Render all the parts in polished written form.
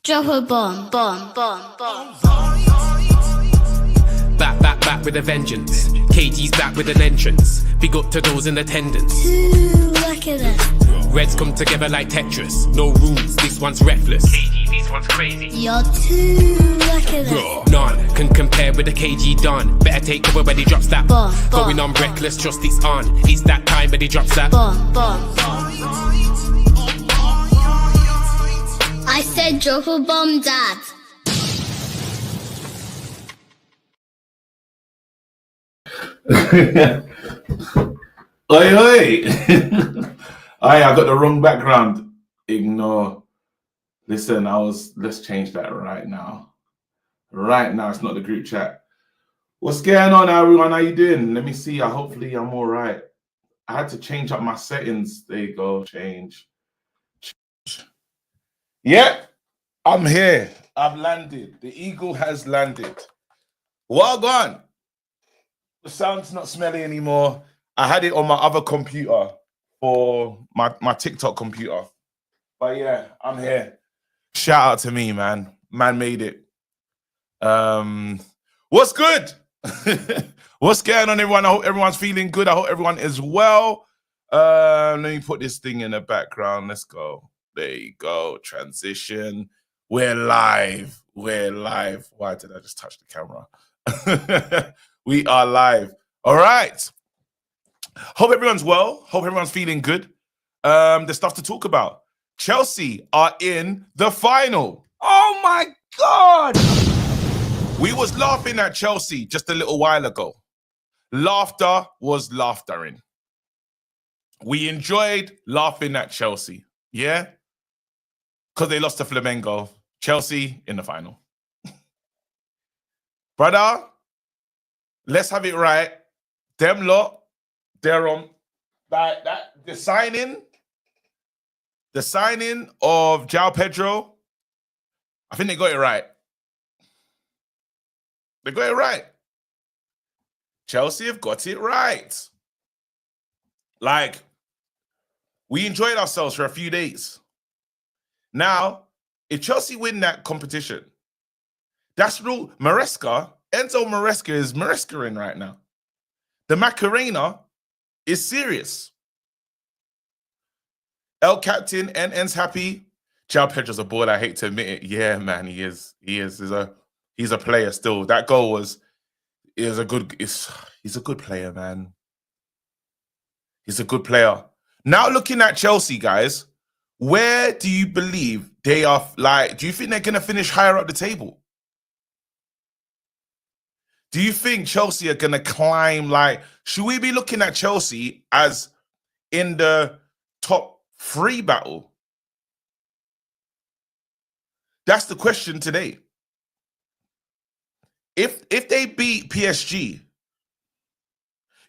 Drop a bomb, bomb, bomb, bomb. Back with a vengeance. KG's back with an entrance. Big up to those in attendance. Look at us. Reds come together like Tetris. No rules, this one's reckless. KG, this one's crazy. You're too lucky us. None can compare with the KG Don. Better take cover when he drops that. Bomb, Going on reckless, trust it's on. It's that time when he drops that. Bomb, bomb, bomb. I said drop a bomb, Dad. Oi, oi. I got the wrong background. Ignore. Listen, let's change that right now. Right now, it's not the group chat. What's going on, everyone? How you doing? Let me see. Hopefully I'm all right. I had to change up my settings. There you go. Change. Yeah, I'm here. I've landed. The eagle has landed. Well gone. The sound's not smelly anymore. I had it on my other computer for my TikTok computer. But yeah, I'm here. Shout out to me, man. Man made it. What's good? What's going on, everyone? I hope everyone's feeling good. I hope everyone is well. Let me put this thing in the background. Let's go. There you go. Transition. We're live. We're live. Why did I just touch the camera? We are live. All right. Hope everyone's well. Hope everyone's feeling good. There's stuff to talk about. Chelsea are in the final. Oh my God. We was laughing at Chelsea just a little while ago. Laughter was laughtering. We enjoyed laughing at Chelsea. Yeah? Because they lost to Flamengo. Chelsea in the final. Brother, let's have it right. Them lot, they're on that the signing of João Pedro. I think they got it right. They got it right. Chelsea have got it right. Like, we enjoyed ourselves for a few days. Now, if Chelsea win that competition, that's real. Enzo Maresca is Marescaing right now. The Macarena is serious. El Captain NN's happy. João Pedro's a ball. I hate to admit it. Yeah, man, he is. He's a player still. That goal he's a good player, man. He's a good player. Now looking at Chelsea, guys, where do you believe they are? Like, do you think they're going to finish higher up the table? Do you think Chelsea are going to climb? Like, should we be looking at Chelsea as in the top 3 battle? That's the question today. If they beat PSG,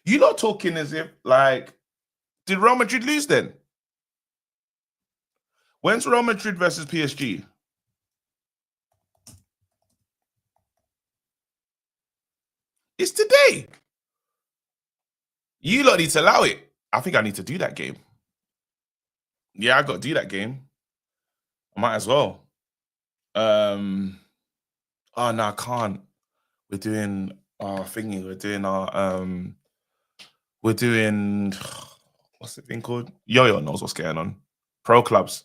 you're not talking as if, like, did Real Madrid lose then? When's Real Madrid versus PSG? It's today. You lot need to allow it. I think I need to do that game. Yeah, I got to do that game. I might as well. Oh, no, I can't. We're doing our thingy. We're doing, what's the thing called? Yoyo knows what's going on. Pro clubs.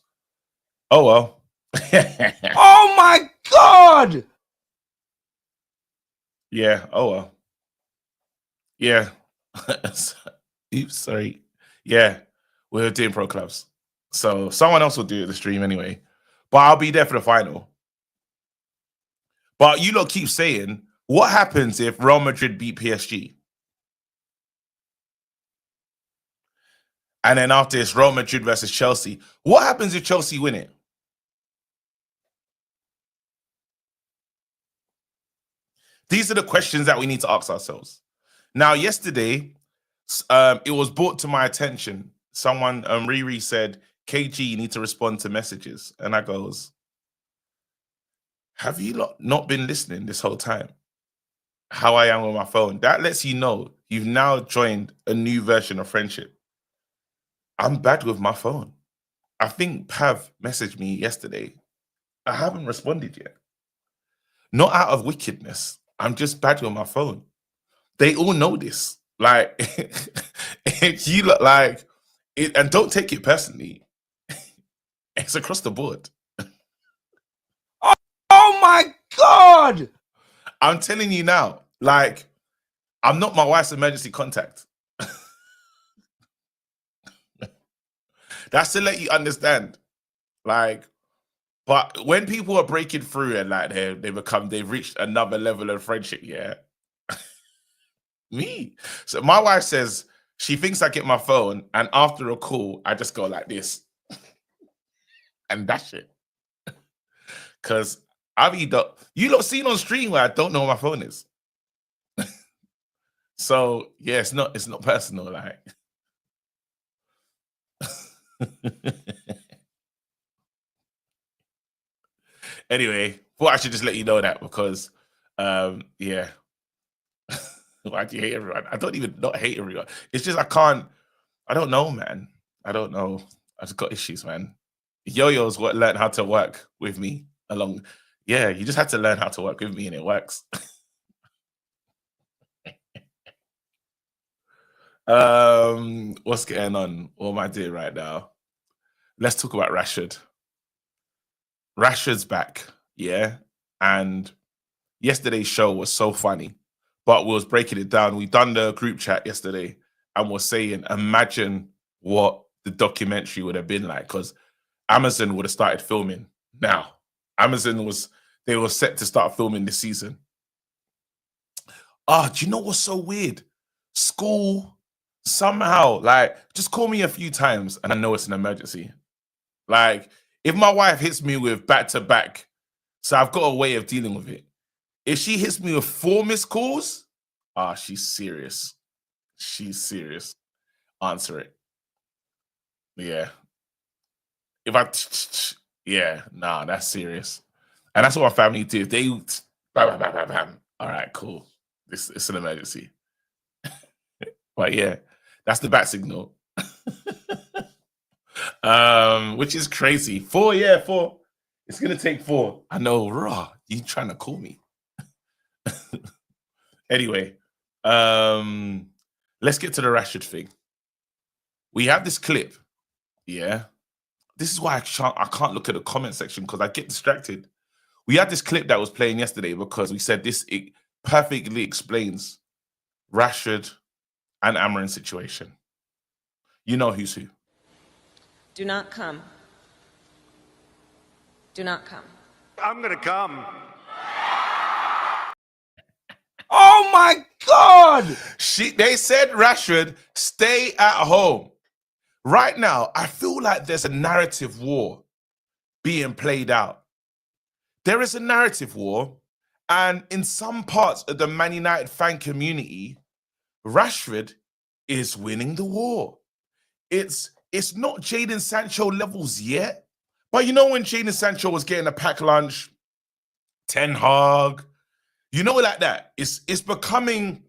Oh, well. Oh, my God. Yeah, oh, well. Yeah. Oops, sorry. Yeah, we're doing pro clubs. So someone else will do it the stream anyway. But I'll be there for the final. But you lot keep saying, what happens if Real Madrid beat PSG? And then after this, Real Madrid versus Chelsea. What happens if Chelsea win it? These are the questions that we need to ask ourselves. Now, yesterday, it was brought to my attention. Someone, Riri said, KG, you need to respond to messages. And I goes, have you not been listening this whole time? How I am with my phone. That lets you know you've now joined a new version of friendship. I'm bad with my phone. I think Pav messaged me yesterday I haven't responded yet. Not out of wickedness. I'm just bad on my phone. They all know this. Like, you look like it, and don't take it personally. It's across the board. Oh my God! I'm telling you now, like, I'm not my wife's emergency contact. That's to let you understand. Like, but when people are breaking through and like they've reached another level of friendship, yeah. Me. So my wife says she thinks I get my phone, and after a call, I just go like this. And dash it. Cause I've either you lot seen on stream where I don't know where my phone is. So yeah, it's not personal, like. Anyway, thought I should just let you know that because yeah. Why do you hate everyone? I don't even not hate everyone. It's just I don't know, man. I don't know. I just got issues, man. Yoyo's what learned how to work with me along. Yeah, you just had to learn how to work with me and it works. What's going on? What am I doing right now? Let's talk about Rashford. Rashford's back, yeah. And yesterday's show was so funny, but we was breaking it down. We done the group chat yesterday and was saying, imagine what the documentary would have been like, because Amazon would have started filming now. They were set to start filming this season. Do you know what's so weird? School, somehow, like, just call me a few times and I know it's an emergency. Like, if my wife hits me with back-to-back, so I've got a way of dealing with it. If she hits me with 4 missed calls, she's serious. She's serious. Answer it. Yeah. Yeah, nah, that's serious. And that's what my family do. They, bam, bam, bam, bam. All right, cool. It's an emergency. But yeah, that's the bat signal. Which is crazy. 4, yeah, 4. It's gonna take 4. I know, raw. You trying to call me? Anyway, let's get to the Rashford thing. We have this clip, yeah. This is why I can't look at the comment section because I get distracted. We had this clip that was playing yesterday because we said it perfectly explains Rashford and Amarin's situation. You know who's who. Do not come. Do not come. I'm gonna come. Oh my God! They said, Rashford, stay at home. Right now, I feel like there's a narrative war being played out. There is a narrative war, and in some parts of the Man United fan community, Rashford is winning the war. It's not Jadon Sancho levels yet, but you know when Jadon Sancho was getting a pack lunch, Ten Hag, you know, like that. It's becoming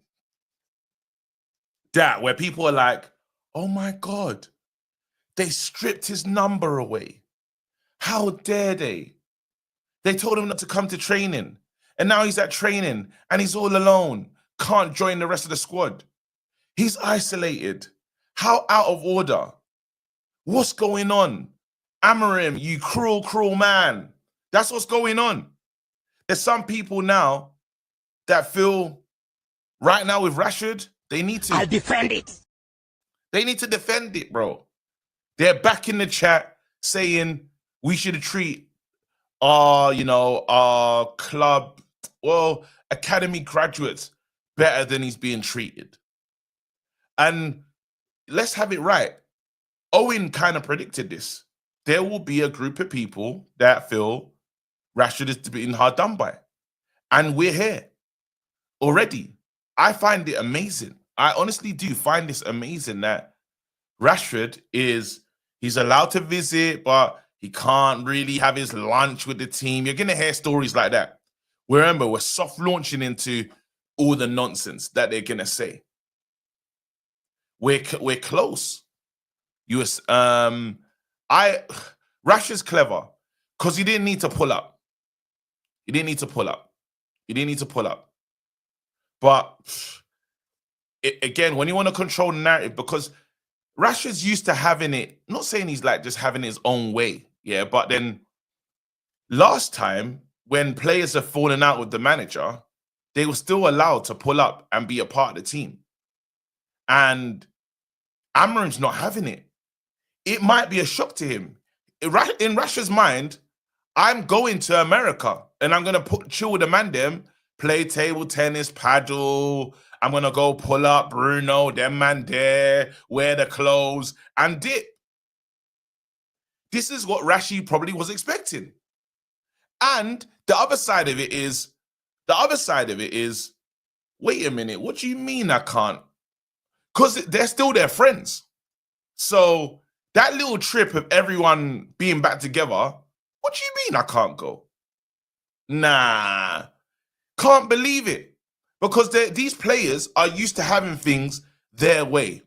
that where people are like, oh my God, they stripped his number away. How dare they? They told him not to come to training. And now he's at training and he's all alone. Can't join the rest of the squad. He's isolated. How out of order? What's going on? Amorim, you cruel, cruel man. That's what's going on. There's some people now that feel right now with Rashford, they need to. I'll defend it. They need to defend it, bro. They're back in the chat saying we should treat our club, academy graduates better than he's being treated. And let's have it right. Owen kind of predicted this. There will be a group of people that feel Rashford is being hard done by. And we're here already. I find it amazing. I honestly do find this amazing that Rashford he's allowed to visit, but he can't really have his lunch with the team. You're going to hear stories like that. Remember, we're soft launching into all the nonsense that they're going to say. We're close. Rashford's clever Because he didn't need to pull up. He didn't need to pull up. He didn't need to pull up. But again, when you want to control the narrative, because Rashford's used to having it, not saying he's like just having his own way, yeah, but then last time when players have fallen out with the manager, they were still allowed to pull up and be a part of the team. And Amarim's not having it. It might be a shock to him. In Rashford's mind, I'm going to America and I'm going to chill with the man them, play table tennis, paddle. I'm going to go pull up Bruno, them man there, wear the clothes and dip. This is what Rashi probably was expecting. And the other side of it is, wait a minute, what do you mean I can't? Because they're still their friends. So that little trip of everyone being back together, what do you mean I can't go? Nah, can't believe it. Because these players are used to having things their way,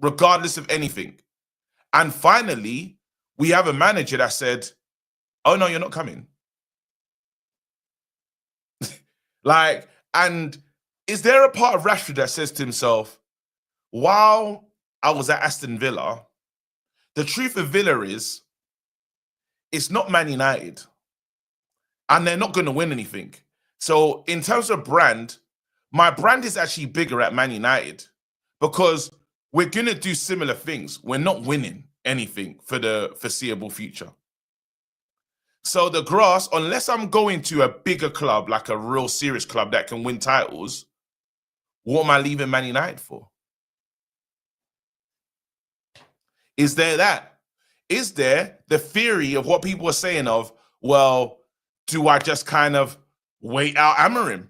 regardless of anything. And finally, we have a manager that said, oh no, you're not coming. Like, and is there a part of Rashford that says to himself, while I was at Aston Villa, the truth of Villa is, it's not Man United. And they're not going to win anything. So in terms of brand, my brand is actually bigger at Man United because we're going to do similar things. We're not winning anything for the foreseeable future. So the grass, unless I'm going to a bigger club, like a real serious club that can win titles, what am I leaving Man United for? Is there that? Is there the theory of what people are saying of, well, do I just kind of wait out Amarim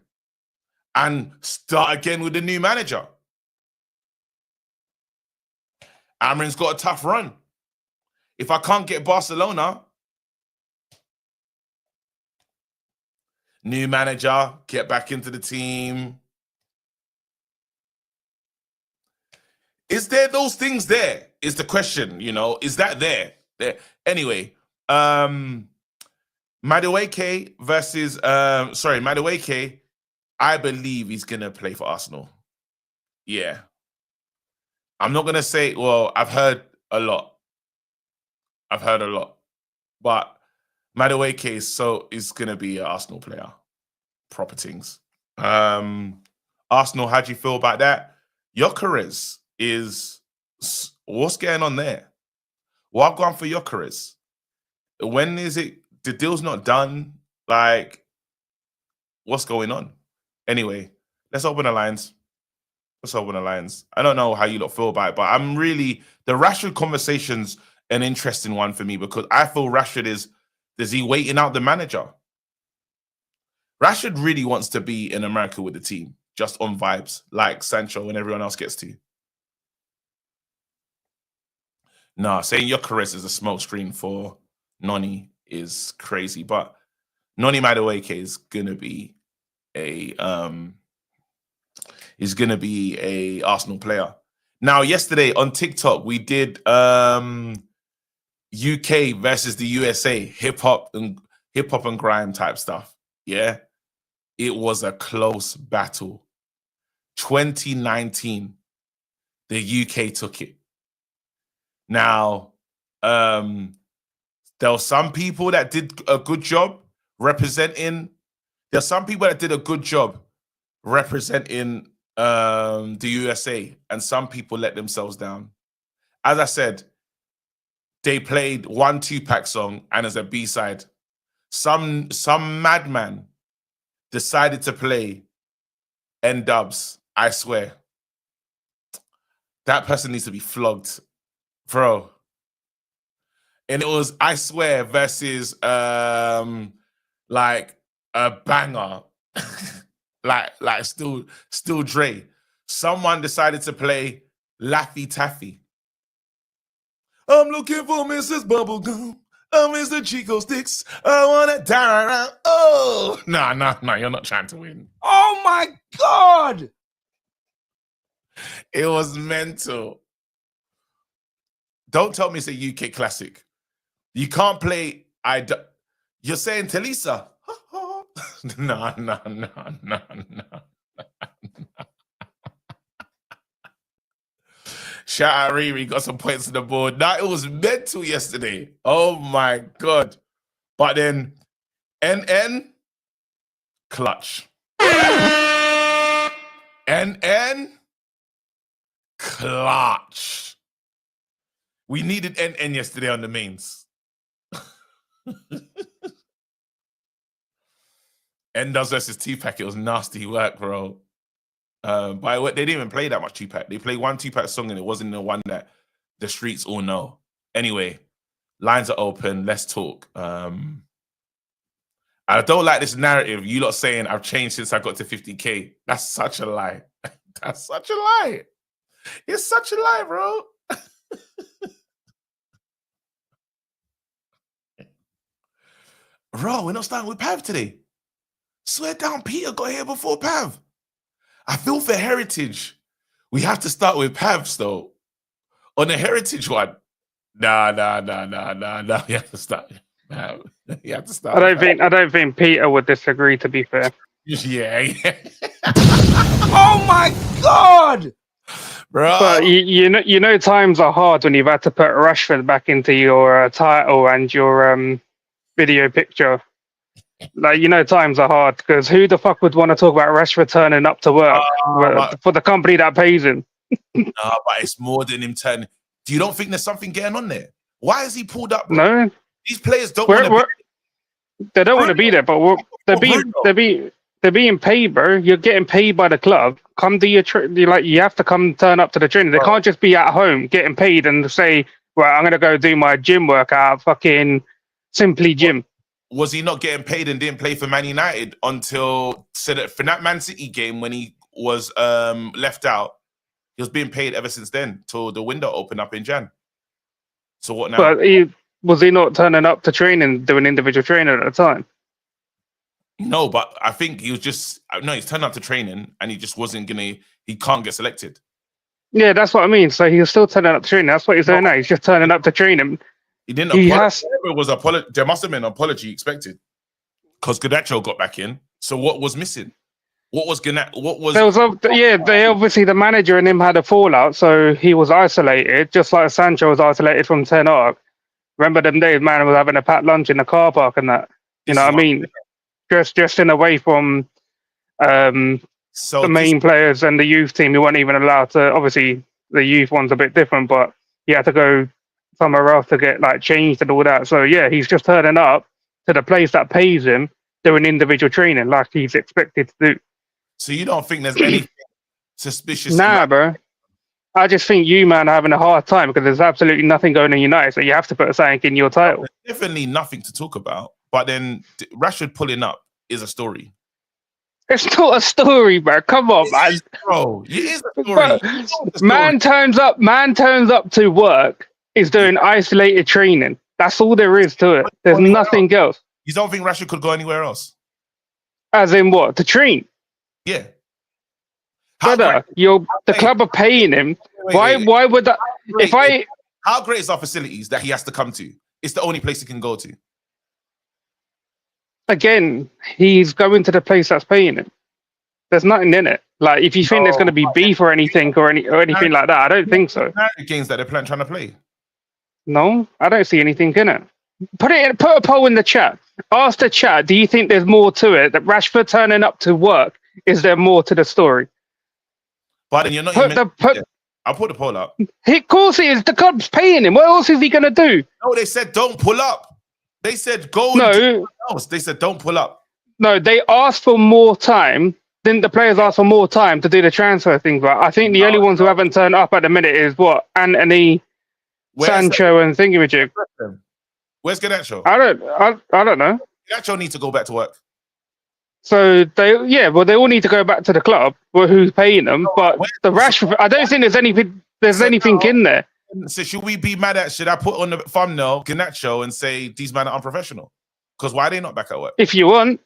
and start again with the new manager? Amarim's got a tough run. If I can't get Barcelona, new manager, get back into the team. Is there those things there? Is the question, you know, is that there? Anyway, Madueke versus, Madueke, I believe he's going to play for Arsenal. Yeah. I'm not going to say, well, I've heard a lot. But Madueke is going to be an Arsenal player. Proper things. Arsenal, how do you feel about that? Gyökeres is, what's going on there? Well, I've gone for Gyökeres. When is it? The deal's not done. Like, what's going on? Anyway, let's open the lines. I don't know how you lot feel about it, but I'm really, the Rashford conversation's an interesting one for me because I feel Rashford is he waiting out the manager? Rashford really wants to be in America with the team, just on vibes, like Sancho and everyone else gets to. Nah, saying Gyökeres is a smokescreen for Noni is crazy, but Noni Madueke is gonna be a Arsenal player. Now, yesterday on TikTok, we did UK versus the USA, hip hop and grime type stuff. Yeah, it was a close battle. 2019, the UK took it. Now, there were some people that did a good job representing. There's some people that did a good job representing the USA, and some people let themselves down. As I said, they played one Tupac song, and as a B-side, some madman decided to play N-Dubs. I swear, that person needs to be flogged, bro. And it was I Swear versus like a banger. like still Dre. Someone decided to play Laffy Taffy. I'm looking for Mrs. Bubblegum. Mr. Chico Sticks. I wanna die. Oh no, you're not trying to win. Oh my God! It was mental. Don't tell me it's a UK classic. You can't play You're saying Talisa? No. Shout out Riri, got some points on the board. Nah, it was mental yesterday. Oh my God. But then NN clutch. NN clutch. We needed NN yesterday on the mains. N-Dubs versus Tupac, it was nasty work, bro. By the way, they didn't even play that much Tupac. They played one Tupac song and it wasn't the one that the streets all know. Anyway, lines are open. Let's talk. I don't like this narrative. You lot saying I've changed since I got to 50K. That's such a lie. That's such a lie. It's such a lie, bro. Bro, we're not starting with Pav today. Swear down, Peter got here before Pav. I feel for heritage. We have to start with Pavs, though. On the heritage one. Nah. You have to start. You have to start. I don't think Peter would disagree, to be fair. Yeah. Oh my God! Bro. But you know times are hard when you've had to put Rashford back into your title and your video picture. Like, you know, times are hard because who the fuck would want to talk about Rashford turning up to work for the company that pays him? No, but it's more than him turning. Do you don't think there's something going on there? Why is he pulled up, bro? No, These players don't want to be. they don't want to be there, but they're being paid, bro. You're getting paid by the club. Come do your you have to come turn up to the training. They can't just be at home getting paid and say, "Well, I'm gonna go do my gym workout." Fucking Simply Gym. Was he not getting paid and didn't play for Man United until for that Man City game when he was left out? He was being paid ever since then till the window opened up in Jan. So what now? But was he not turning up to training, doing individual training at the time? No, but I think he was just he's turned up to training and he just wasn't he can't get selected. Yeah, that's what I mean. So he was still turning up to training. That's what he's doing now. He's just turning up to training. He didn't apologize. There must have been an apology expected because Garnacho got back in. So what was missing? What was they obviously the manager and him had a fallout, so he was isolated, just like Sancho was isolated from Ten Hag. Remember them days, man was having a packed lunch in the car park and that. You know what I mean? Just in away from the main players and the youth team. You weren't even allowed to. Obviously, the youth one's a bit different, but you had to go somewhere else to get like changed and all that. So yeah, he's just turning up to the place that pays him doing individual training like he's expected to do. So you don't think there's anything suspicious? Nah, bro. I just think you, man, are having a hard time because there's absolutely nothing going on in United. So you have to put something in your title. There's definitely nothing to talk about. But then Rashford pulling up is a story. It's not a story, bro. Come on, man. Bro, it is a story. Man turns up to work, is doing isolated training. That's all there is to it. There's nothing else. You don't think Rashford could go anywhere else? As in what? To train? Yeah. Brother, the club are paying him. Why would that? How great is our facilities that he has to come to? It's the only place he can go to. Again, he's going to the place that's paying him. There's nothing in it. Like, if you think there's going to be beef or anything or anything like that, I don't think so. Games that they're trying to play. No, I don't see anything in it. Put a poll in the chat. Ask the chat, do you think there's more to it? That Rashford turning up to work, is there more to the story? But then you're not I'll put the poll up. Of course it is. The club's paying him. What else is he going to do? No, they said don't pull up. They said go. No. Else. They said don't pull up. No, they asked for more time. Didn't the players ask for more time to do the transfer thing? But I think the only ones who haven't turned up at the minute is what? Anthony, Sancho, and Thingamajig. Where's Garnacho? I don't know. Garnacho needs to go back to work. So they all need to go back to the club. Well, who's paying them? But the Rashford, I don't think there's anything in there. So should we be mad at? Should I put on the thumbnail Garnacho and say these men are unprofessional? Because why are they not back at work? If you want.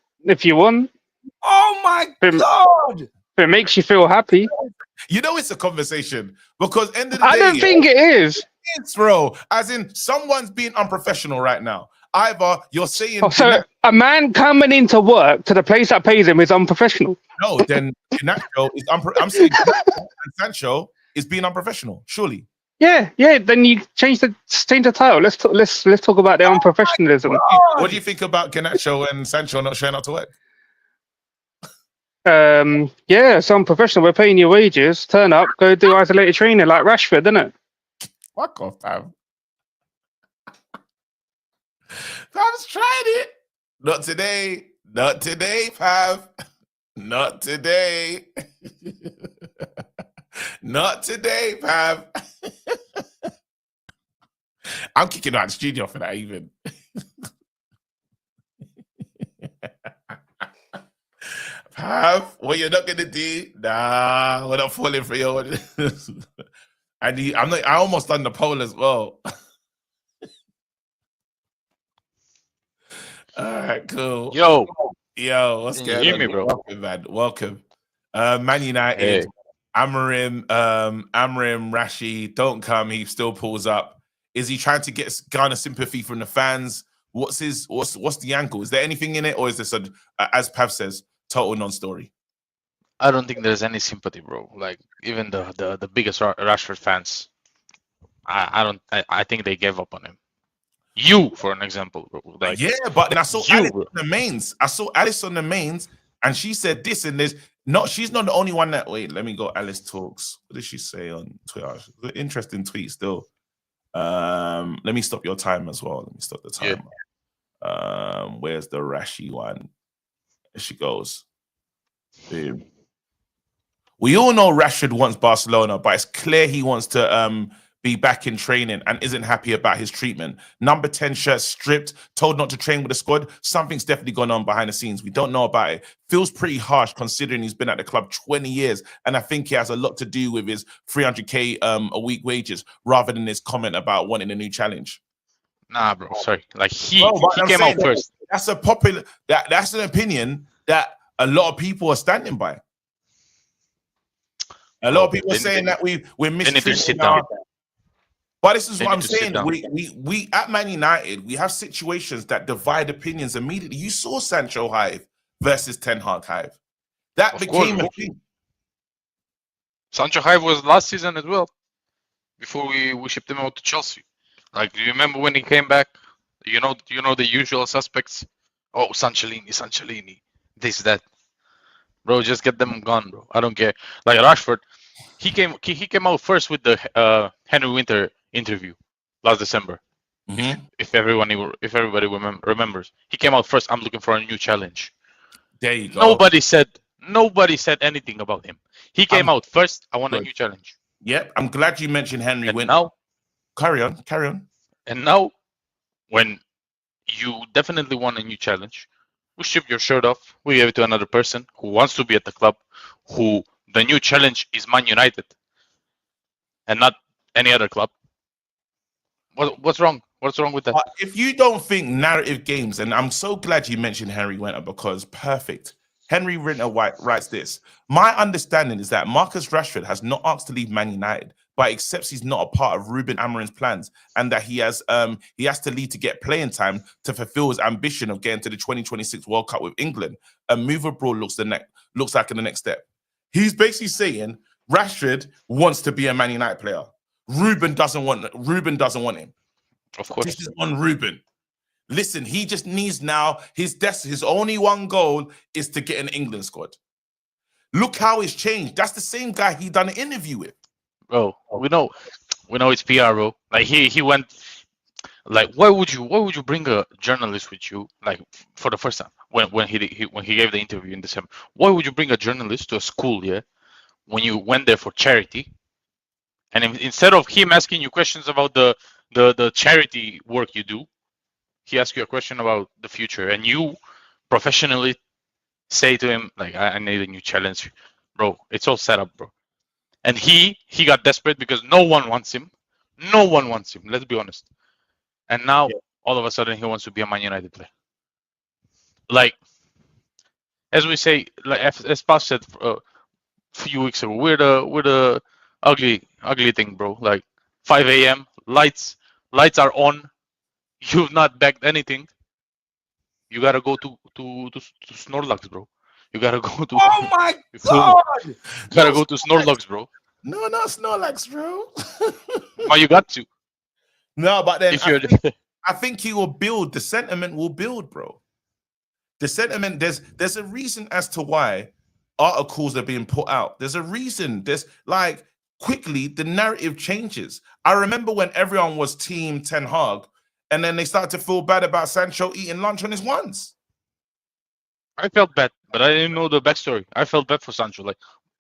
Oh my God! If it makes you feel happy. You know it's a conversation because end of the day, I don't think it is. It's bro. As in, someone's being unprofessional right now. either you're saying So a man coming into work to the place that pays him is unprofessional. no, then Nacho is I'm saying and Sancho is being unprofessional, surely. Yeah. Then you change the title. Let's talk about their unprofessionalism. What do you think about Ganacho and Sancho not showing up to work? Yeah, it's unprofessional. We're paying your wages. Turn up, go do isolated training like Rashford, isn't it? Fuck off, fam. Fam's tried it. Not today. Not today, fam. Not today. Not today, fam. I'm kicking out the studio for that, even. Pav, what you're not gonna do? Nah, we're not falling for you. I almost done the poll as well. All right, cool. Yo, what's can you going hear on? me, bro? Welcome, man. Welcome. Man United. Hey. Amrim, Rashi, don't come. He still pulls up. Is he trying to garner sympathy from the fans? What's the angle? Is there anything in it, or is this as Pav says, total non-story? I don't think there's any sympathy, bro. Like even the biggest Rashford fans, I think they gave up on him. You, for an example, bro. Like, yeah, but then I saw Alice on the mains. And she said this, and she's not the only one that. Wait, let me go. Alice talks. What did she say on Twitter? Interesting tweet still. Let me stop your time as well. Let me stop the timer. Yeah. Where's the Rashi one? There she goes. Boom. We all know Rashford wants Barcelona, but it's clear he wants to be back in training and isn't happy about his treatment. Number 10 shirt stripped, told not to train with the squad. Something's definitely gone on behind the scenes. We don't know about it. Feels pretty harsh considering he's been at the club 20 years. And I think he has a lot to do with his 300k a week wages rather than his comment about wanting a new challenge. Nah, bro, sorry. Like he came out first. That's a popular, that's an opinion that a lot of people are standing by. A lot of people are saying that we're mistreating our... But this is what I'm saying. We at Man United, we have situations that divide opinions immediately. You saw Sancho Hive versus Ten Hag Hive. That became a thing. Sancho Hive was last season as well, before we shipped him out to Chelsea. Like, do you remember when he came back? You know the usual suspects. Oh, Sanchelini, this, that. Bro, just get them gone, bro. I don't care. Like Rashford, he came out first with the Henry Winter interview last December. Mm-hmm. If everybody remembers, he came out first. I'm looking for a new challenge. There you go. Nobody said anything about him. He came out first. I want a new challenge. Yep, I'm glad you mentioned Henry Winter. Now, carry on. And now, when you definitely want a new challenge, we strip your shirt off. We give it to another person who wants to be at the club, who the new challenge is Man United and not any other club. What's wrong? What's wrong with that? If you don't think narrative games, and I'm so glad you mentioned Henry Winter, because perfect. Henry Winter writes this. My understanding is that Marcus Rashford has not asked to leave Man United, but accepts he's not a part of Ruben Amorim's plans, and that he has to leave to get playing time to fulfill his ambition of getting to the 2026 World Cup with England. A move abroad looks like in the next step. He's basically saying Rashford wants to be a Man United player. Ruben doesn't want him. Of course. This is on Ruben. Listen, he just needs now his only one goal is to get an England squad. Look how it's changed. That's the same guy he done an interview with. Bro, we know it's PR, bro. Like he went. Like, why would you bring a journalist with you? Like, for the first time when he gave the interview in December, why would you bring a journalist to a school? Yeah, when you went there for charity, and instead of him asking you questions about the charity work you do, he asked you a question about the future, and you professionally say to him like, I need a new challenge, bro. It's all set up, bro. And he got desperate because no one wants him. No one wants him. Let's be honest. And now all of a sudden he wants to be a Man United player. Like, as we say, like as Paz said a few weeks ago, we're the ugly thing, bro. Like 5 a.m. lights are on. You've not backed anything. You gotta go to Snorlax, bro. You gotta go to. Oh my You feel me? god! You gotta go to Snorlax, bro. No, not Snorlax, bro. But you got to. No, but then If you're I think he will build. The sentiment will build, bro. The sentiment, there's a reason as to why articles are being put out. There's a reason. There's like quickly the narrative changes. I remember when everyone was team Ten Hag, and then they started to feel bad about Sancho eating lunch on his ones. I felt bad, but I didn't know the backstory. I felt bad for Sancho. Like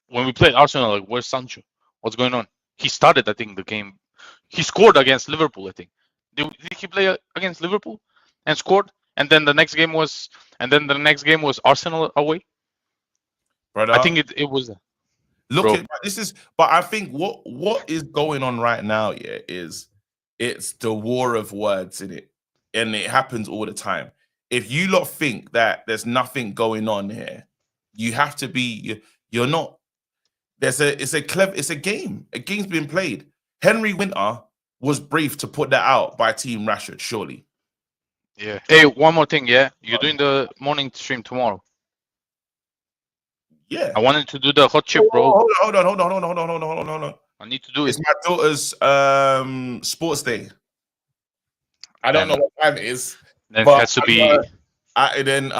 when we played Arsenal, like where's Sancho? What's going on? He started, I think, the game. He scored against Liverpool, I think. Did he play against Liverpool and scored? And then the next game was, Arsenal away. Brother, I think it was. Look Bro. at this is, but I think what is going on right now, yeah, is it's the war of words in it, and it happens all the time. If you lot think that there's nothing going on here, you have to be. You're not. It's a game. A game's being played. Henry Winter was briefed to put that out by Team Rashford, surely. Yeah. Hey, one more thing. Yeah, you're doing the morning stream tomorrow. Yeah. I wanted to do the hot chip, bro. Hold on. I need to do It's it. my daughter's sports day. I don't know what time it is. Then it has to be. Man,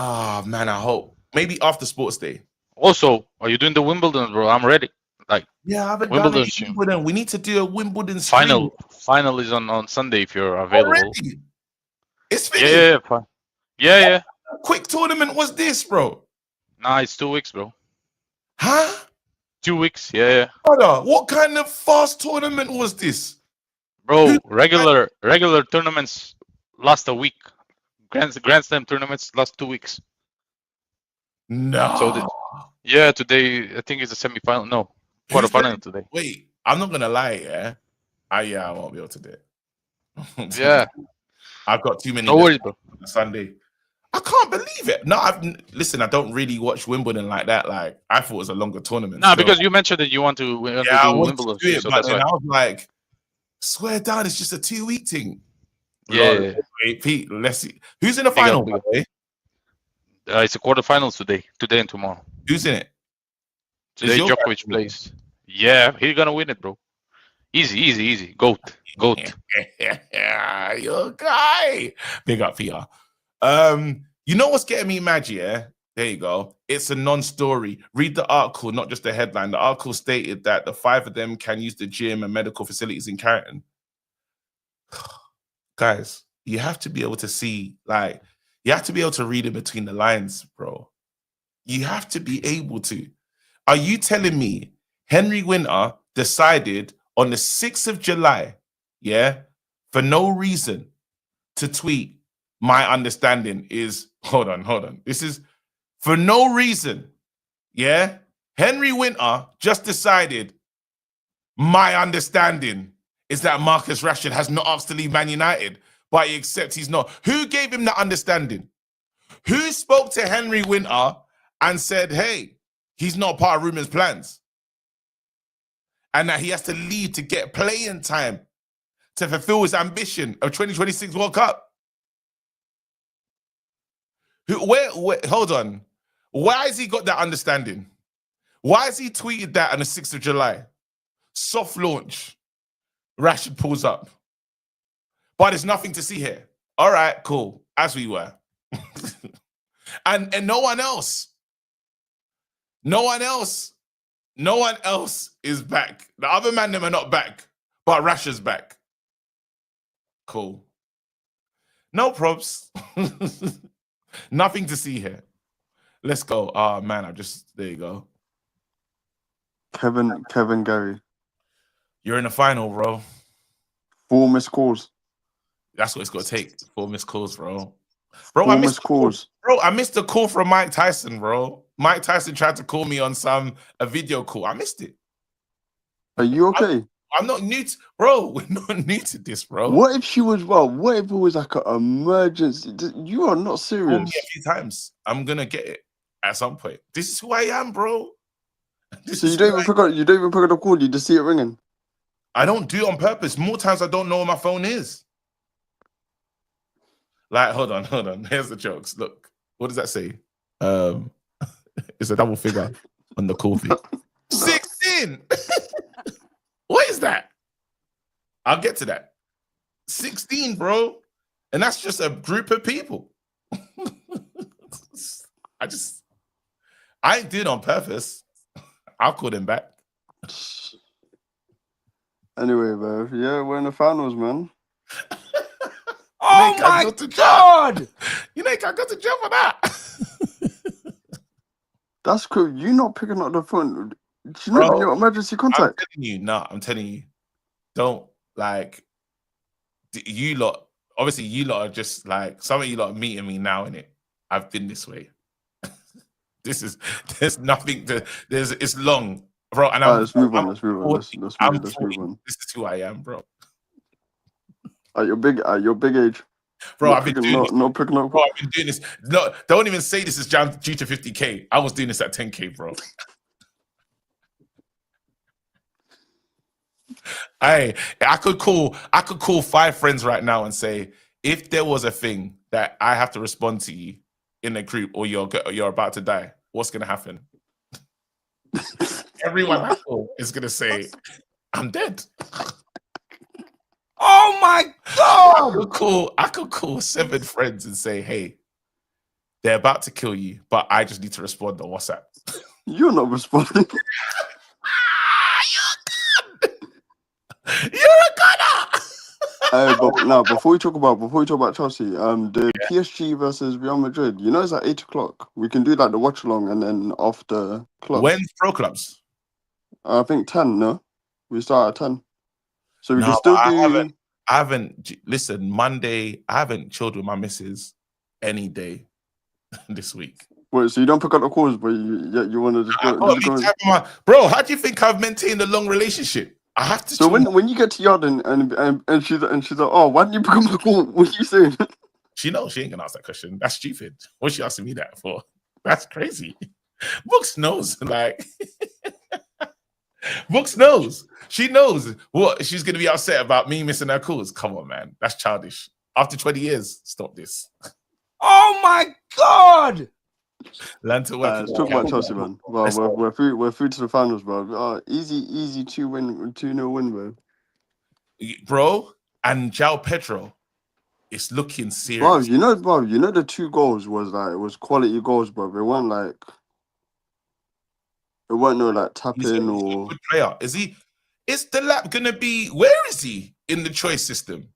I hope maybe after sports day. Also, are you doing the Wimbledon, bro? I'm ready. Like, yeah, I haven't Wimbledon done stream. Wimbledon. We need to do a Wimbledon stream. Final is on Sunday if you're available. Already? It's finished. Yeah, fine. Yeah. What quick tournament was this, bro? Nah, it's 2 weeks, bro. Huh? 2 weeks. Yeah. Brother, what kind of fast tournament was this? Bro, regular tournaments last a week. Grand Slam tournaments last 2 weeks. No. So today I think it's a semi-final. No, quarterfinal today. Wait, I'm not gonna lie, yeah. I won't be able to do it. Yeah. I've got too many. No worries, bro. Sunday. I can't believe it. No, listen, I don't really watch Wimbledon like that. Like, I thought it was a longer tournament. Nah, because you mentioned that you want to do Wimbledon. Do it, so but that's then why. I was like, swear down, it's just a 2-week thing. Yeah. Wait, Pete, let's see. Who's in the final, by the way? It's a quarterfinals today and tomorrow. Who's in it? Today Djokovic plays. Yeah, he's gonna win it, bro. Easy. Goat. Yeah, you're a guy. Big up, Peter. You know what's getting me mad, yeah? There you go. It's a non-story. Read the article, not just the headline. The article stated that the 5 of them can use the gym and medical facilities in Carrington. Guys, you have to be able to see, like, you have to be able to read in between the lines, bro. You have to be able to. Are you telling me Henry Winter decided on the 6th of July, yeah, for no reason to tweet, my understanding is, hold on. This is for no reason, yeah? Henry Winter just decided, my understanding is that Marcus Rashford has not asked to leave Man United, but he accepts he's not. Who gave him that understanding? Who spoke to Henry Winter and said, hey, he's not part of Ruben's plans? And that he has to leave to get playing time to fulfill his ambition of 2026 World Cup? Hold on. Why has he got that understanding? Why has he tweeted that on the 6th of July? Soft launch. Rashford pulls up. But there's nothing to see here. All right, cool. As we were. and no one else. No one else is back. The other man them are not back. But Rashford's back. Cool. No props. Nothing to see here. Let's go. Oh man, there you go. Kevin Gary. You're in the final, bro. 4 missed calls. That's what it's gonna take. 4 missed calls, bro. 4 missed calls. Bro, I missed a call from Mike Tyson, bro. Mike Tyson tried to call me on a video call. I missed it. Are you okay? I'm not new to, bro. We're not new to this, bro. What if she was What if it was like an emergency? You are not serious. Call me a few times. I'm gonna get it at some point. This is who I am, bro. So you don't even pick up. You don't even pick up the call. You just see it ringing. I don't do it on purpose. More times I don't know where my phone is. Like, hold on. Here's the jokes. Look, what does that say? It's a double figure on the coffee. 16. What is that? I'll get to that. 16, bro. And that's just a group of people. I ain't doing it on purpose. I'll call them back. Anyway, bro. Yeah, we're in the finals, man. Oh my God! You know, I got to jump on that. That's cool. You not picking up the phone. Do you know your emergency contact? I'm telling you. Don't, like, you lot, obviously you lot are just like, some of you lot are meeting me now, innit? I've been this way. There's nothing it's long, bro. And let's move on. Let's move on. This is who I am, bro. At your big age. Bro, I've been doing this. Not picking up. Bro, I've been doing this. No, don't even say this is due to 50K. I was doing this at 10K, bro. I could call 5 friends right now and say, if there was a thing that I have to respond to you in a group or you're about to die, what's gonna happen? Everyone I call is gonna say, I'm dead. Oh my God! I could call 7 friends and say, hey, they're about to kill you, but I just need to respond on WhatsApp. You're not responding. You're a gunner. But now before we talk about Chelsea, the PSG versus Real Madrid, you know, it's at 8 o'clock. We can do like the watch along and then after clubs. When's pro clubs? I think 10. No, we start at 10. So we can still do. I haven't. Listen, Monday. I haven't chilled with my missus any day this week. Wait, so you don't pick up the calls, but you want to just go? Bro, how do you think I've maintained a long relationship? I have to. So when you get to yard and she's like, oh, why didn't you pick up the call? What are you saying? She knows she ain't gonna ask that question. That's stupid. What's she asking me that for? That's crazy. Books knows, like. Books knows. She knows what she's gonna be upset about me missing her calls. Come on, man. That's childish. After 20 years, stop this. Oh my God! Learn to work. Let's talk about Chelsea, man. Well, we're through to the finals, bro. Easy 2-0 win, bro. Bro, and João Pedro is looking serious. Bro, you know the 2 goals was quality goals, bro. They weren't like. It weren't no like tapping or good player. Is he? Is the lap gonna be? Where is he in the choice system?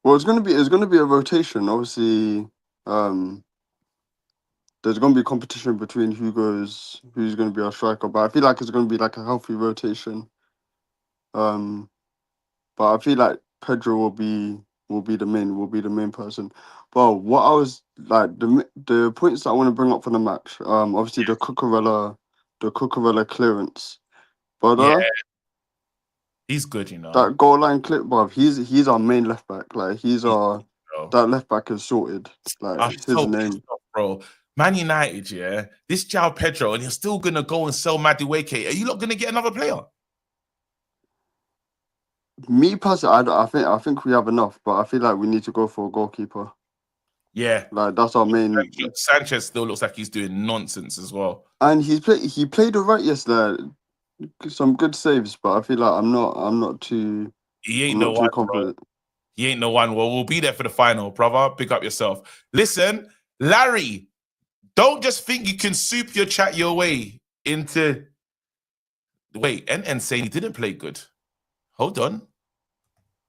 Well, it's gonna be a rotation. Obviously, there's gonna be competition between who's gonna be our striker. But I feel like it's gonna be like a healthy rotation. But I feel like Pedro will be the main person. But what I was like the points that I want to bring up for the match. Obviously the Cucurella clearance. But he's good, you know. That goal line clip, bruv, he's our main left back. Like that left back is sorted. Like his name, bro. Man United, yeah. This João Pedro, and you're still gonna go and sell Madueke. Are you not gonna get another player? Me personally, I think we have enough, but I feel like we need to go for a goalkeeper. Yeah, like that's our main. Sanchez still looks like he's doing nonsense as well. And he played alright yesterday. Some good saves, but I feel like I'm not too. He ain't no one, bro. He ain't no one. Well, we'll be there for the final, brother. Pick up yourself. Listen, Larry, don't just think you can soup your chat your way into. Wait, NN saying he didn't play good. Hold on.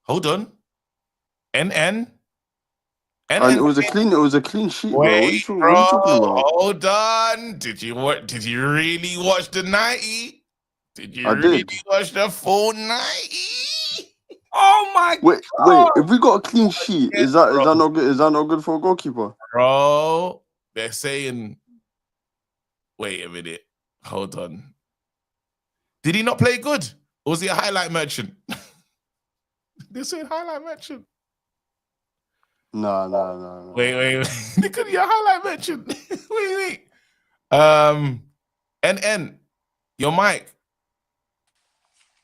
NN. And it was a clean sheet. Wait, bro. What are you talking about? Hold on. Did you really watch the 90? Did you really watch the full 90? Oh my God! Wait. If we got a clean sheet, is that not good? Is that not good for a goalkeeper? Bro, they're saying. Wait a minute. Hold on. Did he not play good? Or was he a highlight merchant? They're saying highlight merchant. No. Wait. It could be a highlight merchant. wait. NN, your mic.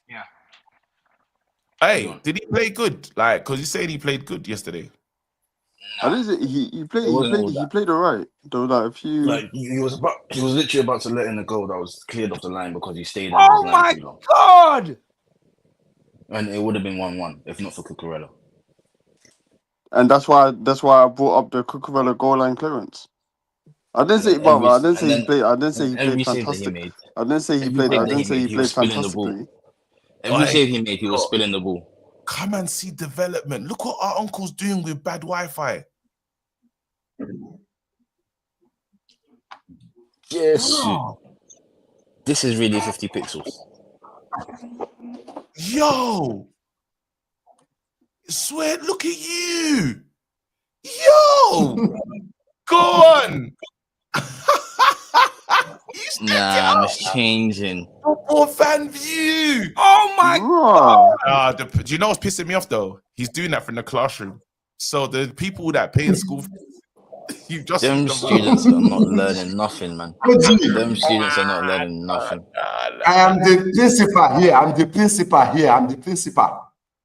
Yeah. Hey, did he play good? Like, because you saying he played good yesterday. I didn't say he played alright. Though, like if you Like he was literally about to let in a goal that was cleared off the line because he stayed in his Oh line my too long, God! and it would have been 1-1 if not for Cucurella. and that's why I brought up the Cucurella goal line clearance. I didn't say, but I didn't say he played. I didn't say he played Every save that he fantastic. made, I didn't say he every played. save I that didn't he say made, he he was played spilling the ball. fantastically. Every Oi, save he made, he was spilling the ball. come and see development. Look what our uncle's doing with bad Wi-Fi. Yes, Bro. this is really 50 pixels. Yo, swear, look at you. Yo, go on. You stepped it Nah, up. it's changing. Football fan view. Oh my Right. Do you know what's pissing me off though? He's doing that from the classroom. So the people that pay in school, you just Them students are not learning nothing, man. Them students are not learning nothing. I am the principal here. I'm the principal here. I'm the principal.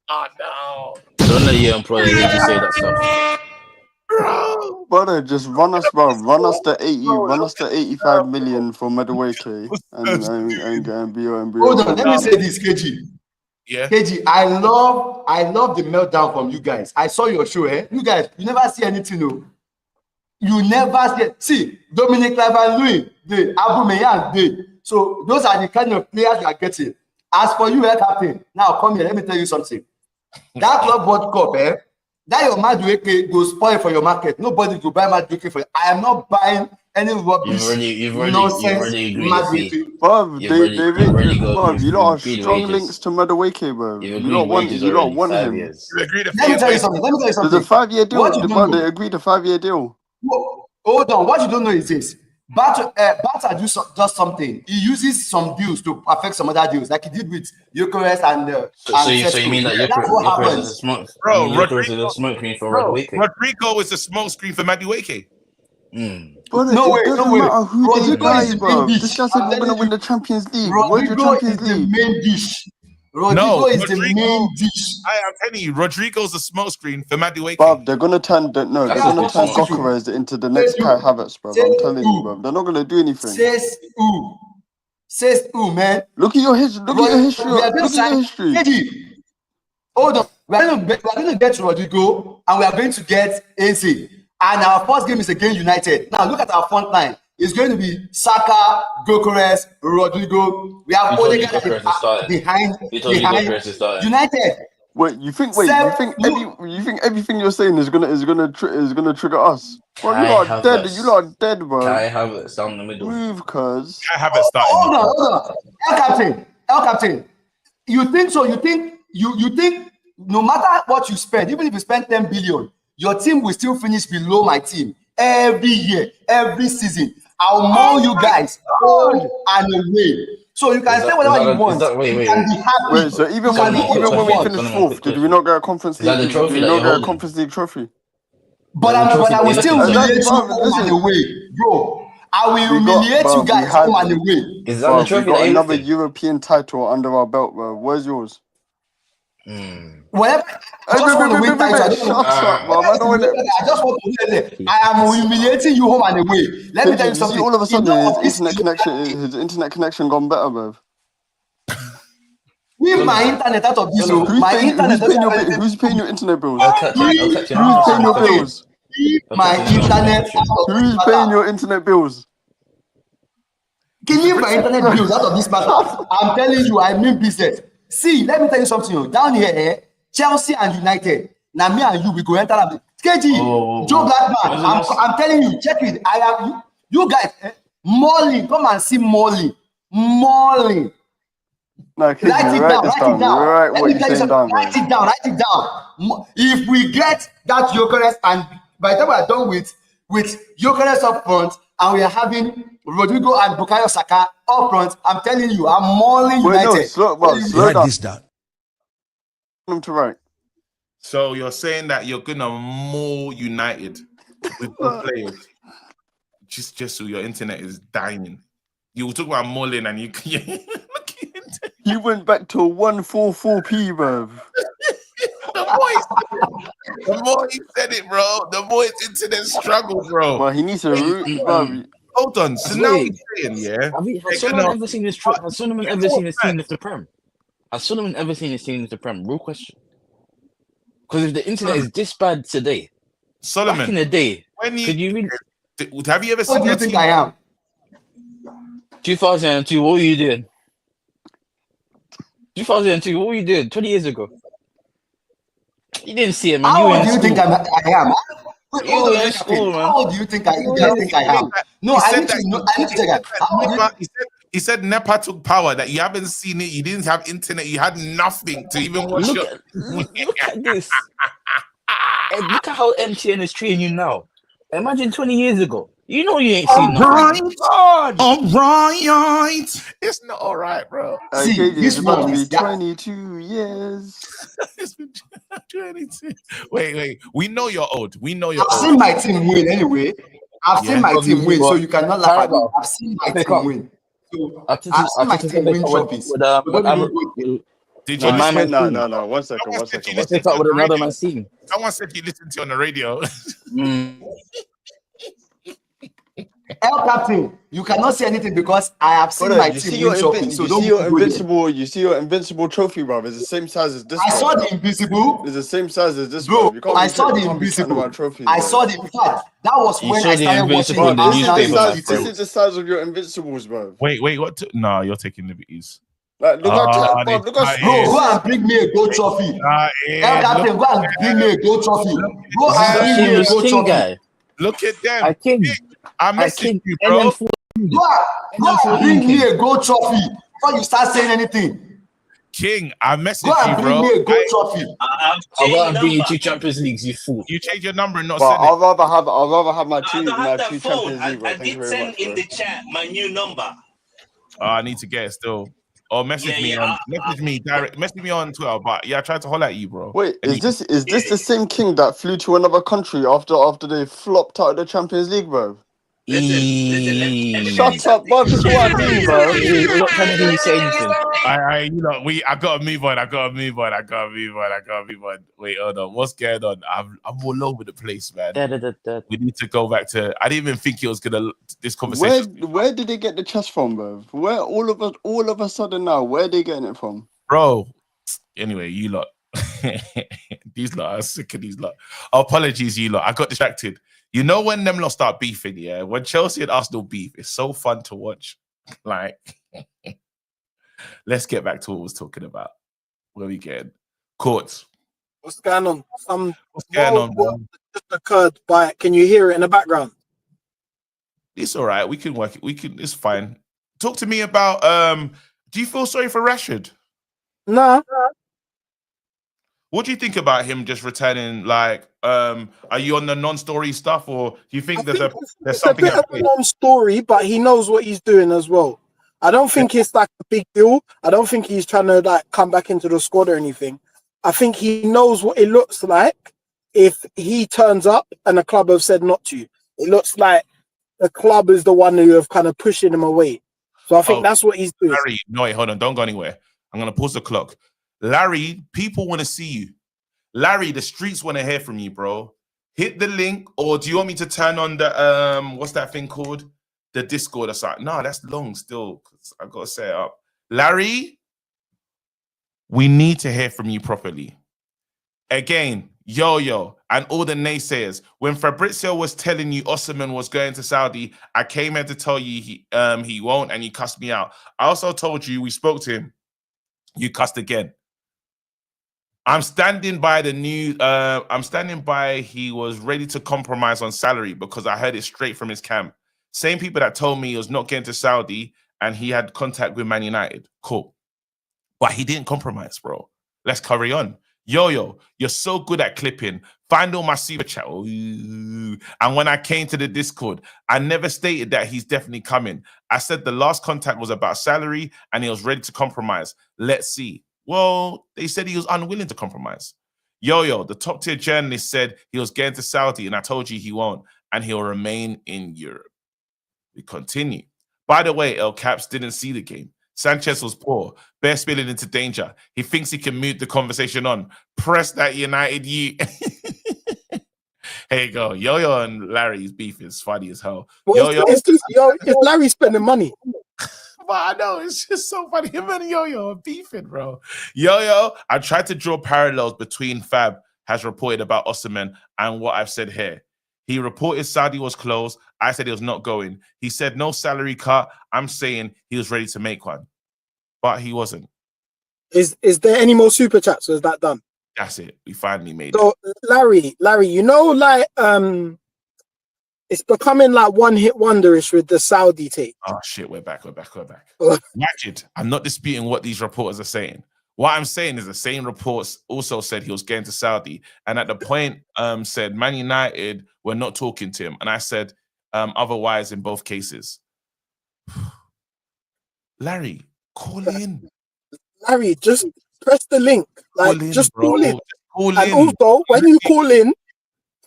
Oh no. Don't let your employer hear you say that stuff. Bro. Brother, just run us, bro. Run us the 85 million for Madueke and be Hold on, let me say this, KG. Yeah. KG, I love the meltdown from you guys. I saw your show, eh? You guys, you never see anything, no. You never see Dominic Louis, the Aubameyang, the. So those are the kind of players you are getting. As for you, captain, now come here. Let me tell you something. That Club World Cup, that your Madueke go spoil for your market. Nobody will buy Madueke for you. I am not buying any rubbish. You've already agreed a fee. Bruv, you lot are agreed strong wages. links to Madueke, bro. You've You agreed lot want 5 him. years. You agreed a Let me tell you fee. something. Let me tell you There's something. a 5-year deal. What you don't know- They agreed a 5-year deal. Hold on. What you don't know is this. Banter does something. He uses some deals to affect some other deals, like he did with Eucharist and So you mean that Eucharist is a smoke? Bro, Eucharist is a smoke screen for Madueke? Rodrigo is a smoke screen for Madueke. Brother, it doesn't matter who they buy, bro. This guy said we're gonna win the Champions League. Where's your Champions League? The main dish. Rodrigo is the main dish. I'm telling you, Rodrigo's a smoke screen for Madueke. Bob, they're gonna turn Gokares into the next Kai Havertz, bro. I'm telling you, bro. They're not gonna do anything. Says who, man? Look at your history. Look at your history. Hold on. We're going to get Rodrigo and we are going to get AZ. And our first game is against United. Now look at our front line. It's going to be Saka, Gokares, Rodrigo. We have Odegaard behind United. Wait, you think everything you're saying is gonna trigger us? Bro, you lot are dead. You lot are dead, bro. Kai Havertz down the middle. Move, cuz. Kai Havertz starting. Hold on. El Captain. You think so? You think no matter what you spend, even if you spend 10 billion, your team will still finish below my team every year, every season. I'll maul you guys home and away. So you can say whatever you want. Wait. Wait, so even when we finished fourth, did we not get a Conference League? Did we not get a Conference League trophy? But I will still humiliate you home and away, bro. I will humiliate you guys home and away. Is that the trophy? We got another European title under our belt, bro. Where's yours? Whatever. I just want to win title. Shut up, bro. I just want to win it. I am humiliating you home and away. Let me tell you something. All of a sudden, his internet connection gone better, bro. Leave my internet out of this. Who's paying your internet bills? Who's paying your bills? My internet. Who's paying your internet bills? Can you leave my internet bills out of this matter? I'm telling you, I mean business. See, let me tell you something. Down here, Chelsea and United. Now me and you, we go enter. KG, Joe Blackman. I'm telling you, check it. I am you guys. Molly, come and see Molly. Molly. No, write it down. Write it down. If we get that Eucharist, and by the time we're done with Eucharist up front, and we are having Rodrigo and Bukayo Saka up front, I'm telling you, I'm mauling United. No, slow down. This down. To write. So you're saying that you're gonna maul United with good players? Just so your internet is dying. You were talking about mauling and you went back to 144p, bruv. more he said it, bro, the more his internet struggle, bro. Well, he needs a root, bro. Hold on. So now he's saying, yeah. Has Solomon ever seen this? Has Solomon ever seen his team lift the Prem? Has Solomon ever seen his team lift the Prem? Real question. Because if the internet is this bad today, Solomon, back in the day, when could you really? Have you ever seen? What do you think I am? 2002. What were you doing? 2002. What were you doing? 20 years ago. You didn't see it, man. How old do you think I am? Wait, You were in school, man. How old do you think I am? No, I need to know. I need to check out. He said NEPA took power, that you haven't seen it, you didn't have internet, you had nothing to even watch Look at this. And look at how MTN is treating you now. Imagine 20 years ago. You know you ain't seen nothing. All right. It's not all right, bro. See, this about to be 22 years. It's been 22. Wait. We know you're old. I've seen my team win anyway. I've seen my team win, so you cannot laugh at me. I've seen my team win. So I've seen my team win trophies. Did you? No. 1 second. Pick up with another man's team. Someone said you listened to you on the radio. El Captain, you cannot say anything because I have seen my team win trophies. So you see your invincible trophy, bro. It's the same size as this. I saw the invisible. It's the same size as this, bro. I saw the invisible. I saw the fact. That was when I started watching the newspaper. This is the size of your invincibles, bro. Wait, what? No, you're taking liberties. Like, go and bring me a gold trophy. El Captain, go and bring me a gold trophy. Go and bring me a gold trophy. Look at them. I messaged you, bro. Go and bring me a gold trophy before you start saying anything. King, I messaged you, bro. Go and bring me a gold trophy. I'll go and bring you 2 Champions Leagues, you fool. You change your number and not send it. I'll rather have my two Champions League. I did send in the chat my new number. I need to get it still. Or message me on Twitter. But yeah, I tried to holler at you, bro. Wait, is this the same King that flew to another country after they flopped out of the Champions League, bro? Shut up, bro. That's what I mean, bro. We're not trying to hear you say anything. I gotta move on. Wait, hold on. What's going on? I'm all over the place, man. We need to go back to. I didn't even think it was gonna. This conversation. Where did they get the chest from, bro? Where all of a sudden now? Where are they getting it from, bro? Anyway, you lot. These lot are sick of these lot. Apologies, you lot. I got distracted. You know when them lot start beefing, yeah? When Chelsea and Arsenal beef, it's so fun to watch. Like, let's get back to what we was talking about. Where we getting? Courts. What's going on? What's going on, bro? Just occurred by. Can you hear it in the background? It's all right. We can work it. It's fine. Talk to me about. Do you feel sorry for Rashford? No. What do you think about him just returning? Like, are you on the non-story stuff, or do you think there's something? It's a bit of a non-story, but he knows what he's doing as well. I don't think it's like a big deal. I don't think he's trying to like come back into the squad or anything. I think he knows what it looks like if he turns up and the club have said not to. It looks like the club is the one who have kind of pushing him away. So I think that's what he's doing. Larry, no, wait, hold on. Don't go anywhere. I'm going to pause the clock. Larry, people want to see you. Larry, the streets want to hear from you, bro. Hit the link, or do you want me to turn on the, what's that thing called? The Discord or something. No, that's long still. I got to set it up. Larry, we need to hear from you properly. Again, Yoyo and all the naysayers. When Fabrizio was telling you Osimhen was going to Saudi, I came here to tell you he won't, and you cussed me out. I also told you, we spoke to him. You cussed again. I'm standing by the news. I'm standing by he was ready to compromise on salary because I heard it straight from his camp. Same people that told me he was not getting to Saudi and he had contact with Man United. Cool. But he didn't compromise, bro. Let's carry on. Yoyo, you're so good at clipping. Find all my super chat. Ooh. And when I came to the Discord, I never stated that he's definitely coming. I said the last contact was about salary and he was ready to compromise. Let's see. Well, they said he was unwilling to compromise. Yoyo, the top tier journalist, said he was getting to Saudi and I told you he won't and he'll remain in Europe. We continue. By the way, El Caps didn't see the game. Sanchez was poor. Bear spilling into danger. He thinks he can move the conversation on. Press that United you. Here you go. Yoyo and Larry's beef is funny as hell. Well, Yoyo, it's Larry spending money. but I know it's just so funny. Him and Yoyo are beefing, bro. Yoyo, I tried to draw parallels between Fab has reported about Osimhen and what I've said here. He reported Saudi was closed. I said he was not going. He said no salary cut. I'm saying he was ready to make one, but he wasn't. Is there any more super chats? Or is that done? That's it. We finally made so, it. Larry, you know, like it's becoming like one hit wonderish with the Saudi tape. Oh shit, we're back. Majid, I'm not disputing what these reporters are saying. What I'm saying is the same reports also said he was getting to Saudi, and at the point said Man United were not talking to him, and I said otherwise in both cases. Larry, call in. Larry, just press the link. Like, call in, just bro. call in. Call and in. Also, when you call in,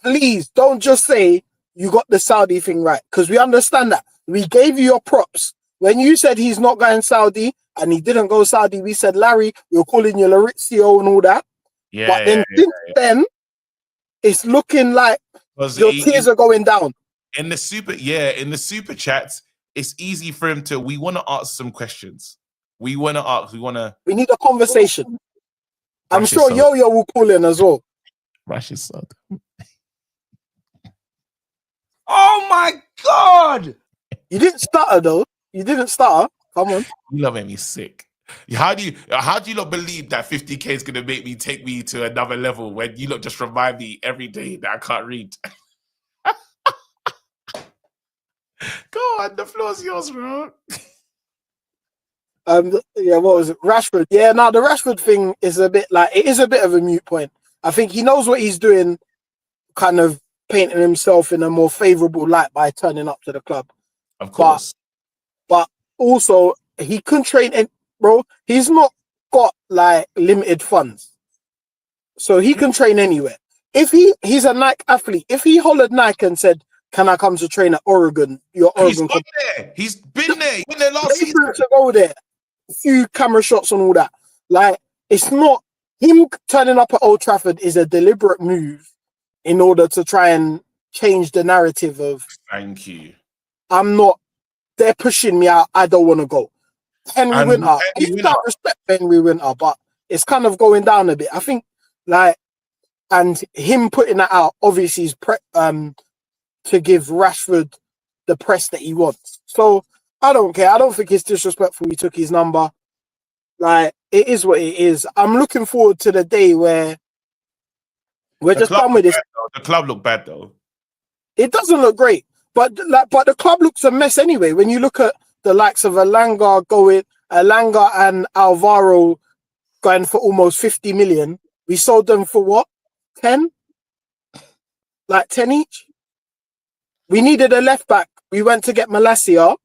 please don't just say you got the Saudi thing right, because we understand that. We gave you your props. When you said he's not going Saudi and he didn't go Saudi, we said, Larry, you're calling your Laurizio and all that. Yeah, but then since then, it's looking like your tears are going down. In the super chats, it's easy for him to. We want to ask some questions. We need a conversation. I'm sure Yoyo will call in as well. Rash is so dumb. Oh my God! You didn't stutter though. You didn't stutter. Come on. You love me sick. How do you not believe that 50K is gonna take me to another level when you lot just remind me every day that I can't read? Go on, the floor's yours, bro. Yeah, what was it? Rashford. Yeah, now the Rashford thing is a bit of a moot point. I think he knows what he's doing, kind of painting himself in a more favourable light by turning up to the club. Of course. But also he couldn't train, and bro, he's not got like limited funds. So he can train anywhere. If he's a Nike athlete, if he hollered Nike and said, "Can I come to train at Oregon?" He's been there. He's been there. He's been there last season. To go there, a few camera shots and all that. Like, it's not him turning up at Old Trafford is a deliberate move in order to try and change the narrative of. Thank you. They're pushing me out. I don't want to go. Henry Winter. You don't respect Henry Winter, but it's kind of going down a bit. I think, like, and him putting that out obviously is to give Rashford the press that he wants. So I don't care. I don't think it's disrespectful he took his number. Like, it is what it is. I'm looking forward to the day where we're just done with this. The club look bad though. It doesn't look great, but the club looks a mess anyway. When you look at the likes of Alanga and Alvaro going for almost 50 million, we sold them for what? 10? Like 10 each? We needed a left back. We went to get Malacia,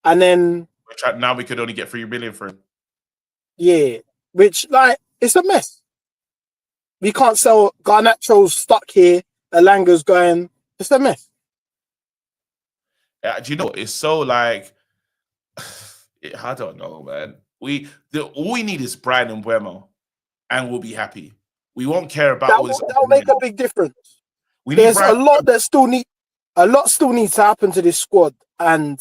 and then now we could only get 3 million for him. Yeah, which, like, it's a mess. We can't sell. Garnacho's stuck here. Alanga's going. It's a mess. Do you know, it's so like, I don't know, man. All we need is Brian and Buemo, and we'll be happy. We won't care about all this. That'll make a big difference. There's a lot that still needs to happen to this squad, and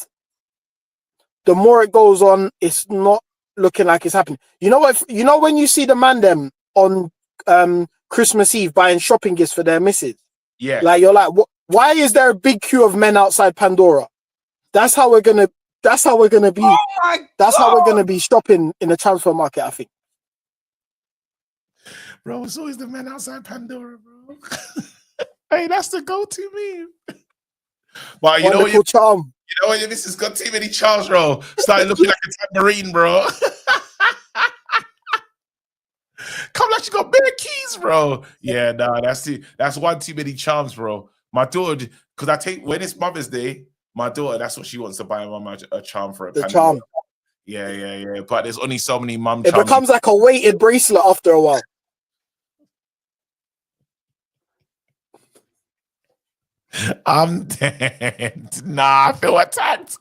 the more it goes on, it's not looking like it's happening. You know what? You know when you see the man them on Christmas Eve buying shopping gifts for their missus. Yeah, like you're like, what? Why is there a big queue of men outside Pandora? That's how we're gonna be. Oh that's how we're gonna be shopping in the transfer market, I think. Bro, it's always the men outside Pandora, bro. Hey, that's the go-to meme. But you know what? This has got too many charms, bro. Started looking like a tambourine, bro. Come like you got bare keys, bro. Yeah, nah, that's one too many charms, bro. My daughter, because when it's Mother's Day, my daughter, that's what she wants to buy my mum a charm for. The charm. Yeah. But there's only so many mum charms. It becomes like a weighted bracelet after a while. I'm dead. Nah, I feel attacked.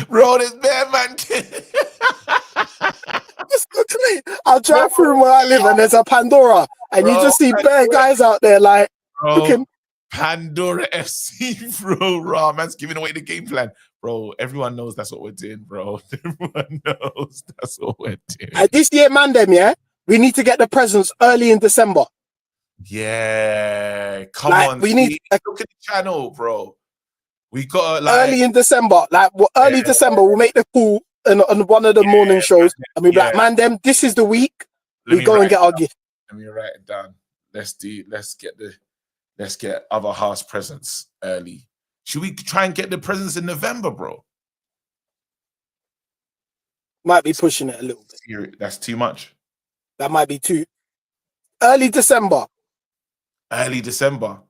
Bro, this man. I drive through where I live and there's a Pandora, and you just see bare guys out there like looking. Pandora FC, bro. Raw man's giving away the game plan, bro. Everyone knows that's what we're doing, bro. Everyone knows that's what we're doing. This year, man, we need to get the presents early in December. Yeah, come like, on. We need look at the channel, bro. We got early in December. Like early December, we'll make the call on one of the morning shows, and we'll be like, man, this is the week. We go and get our gift. Let me write it down. Let's get other house presents early. Should we try and get the presents in November, bro? Might be pushing it a little bit. That's too much. That might be too early December. Early December.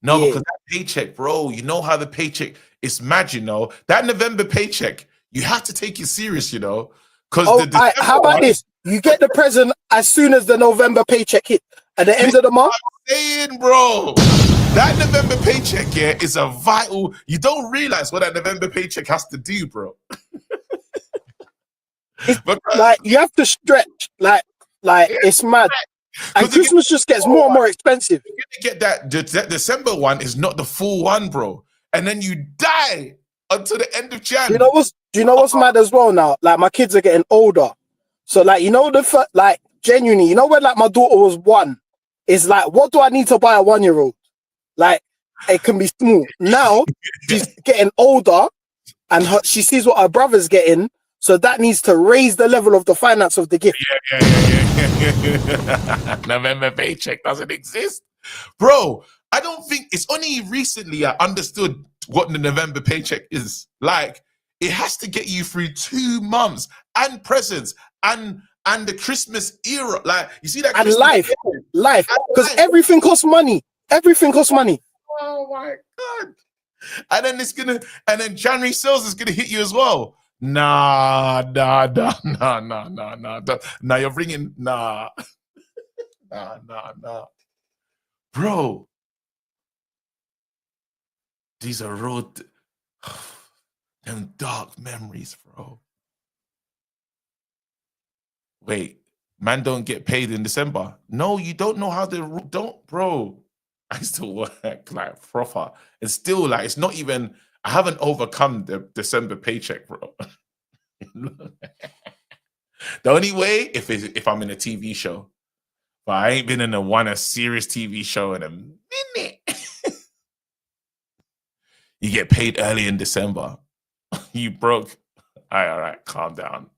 No, because that paycheck, bro, you know how the paycheck is mad, you know. That November paycheck, you have to take it serious, you know. Because how about this? You get the present as soon as the November paycheck hit. At the end of the month? I'm saying, bro. That November paycheck, is a vital. You don't realize what that November paycheck has to do, bro. Like you have to stretch, like it's mad. And Christmas just gets more and more expensive. You're gonna get that December one is not the full one, bro. And then you die until the end of January. Do you know what's mad as well now? Like my kids are getting older, so like like genuinely, when like my daughter was 1, it's like, what do I need to buy a 1-year-old? Like it can be small. Now she's getting older, and she sees what her brother's getting. So that needs to raise the level of the finance of the gift. Yeah. November paycheck doesn't exist. Bro, I don't think it's only recently I understood what the November paycheck is. Like, it has to get you through 2 months and presents and the Christmas era. Like, you see that? And life. Because everything costs money. Everything costs money. Oh my God. And then January sales is gonna hit you as well. Nah. You're bringing nah. Bro. These are road them dark memories, bro. Wait, man don't get paid in December. No, you don't know how bro. I still work like proper. It's still like it's not even. I haven't overcome the December paycheck, bro. The only way if I'm in a TV show, but I ain't been in a serious TV show in a minute. You get paid early in December. You broke. All right, calm down.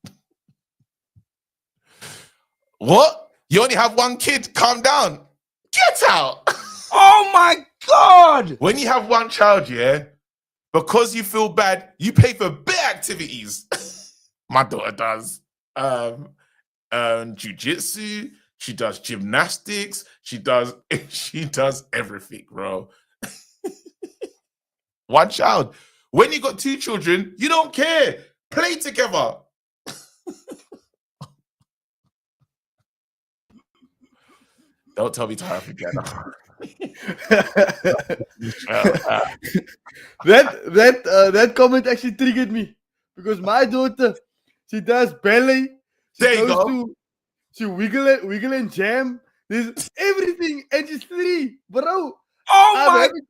What? You only have 1 kid? Calm down. Get out. Oh my God. When you have 1 child, because you feel bad, you pay for big activities. My daughter does jiu-jitsu, she does gymnastics, she does everything, bro. 1 child. When you got 2 children, you don't care. Play together. Don't tell me to have again. That comment actually triggered me because my daughter, she does ballet. She wiggle and jam. There's everything, and she's 3, bro. I'm having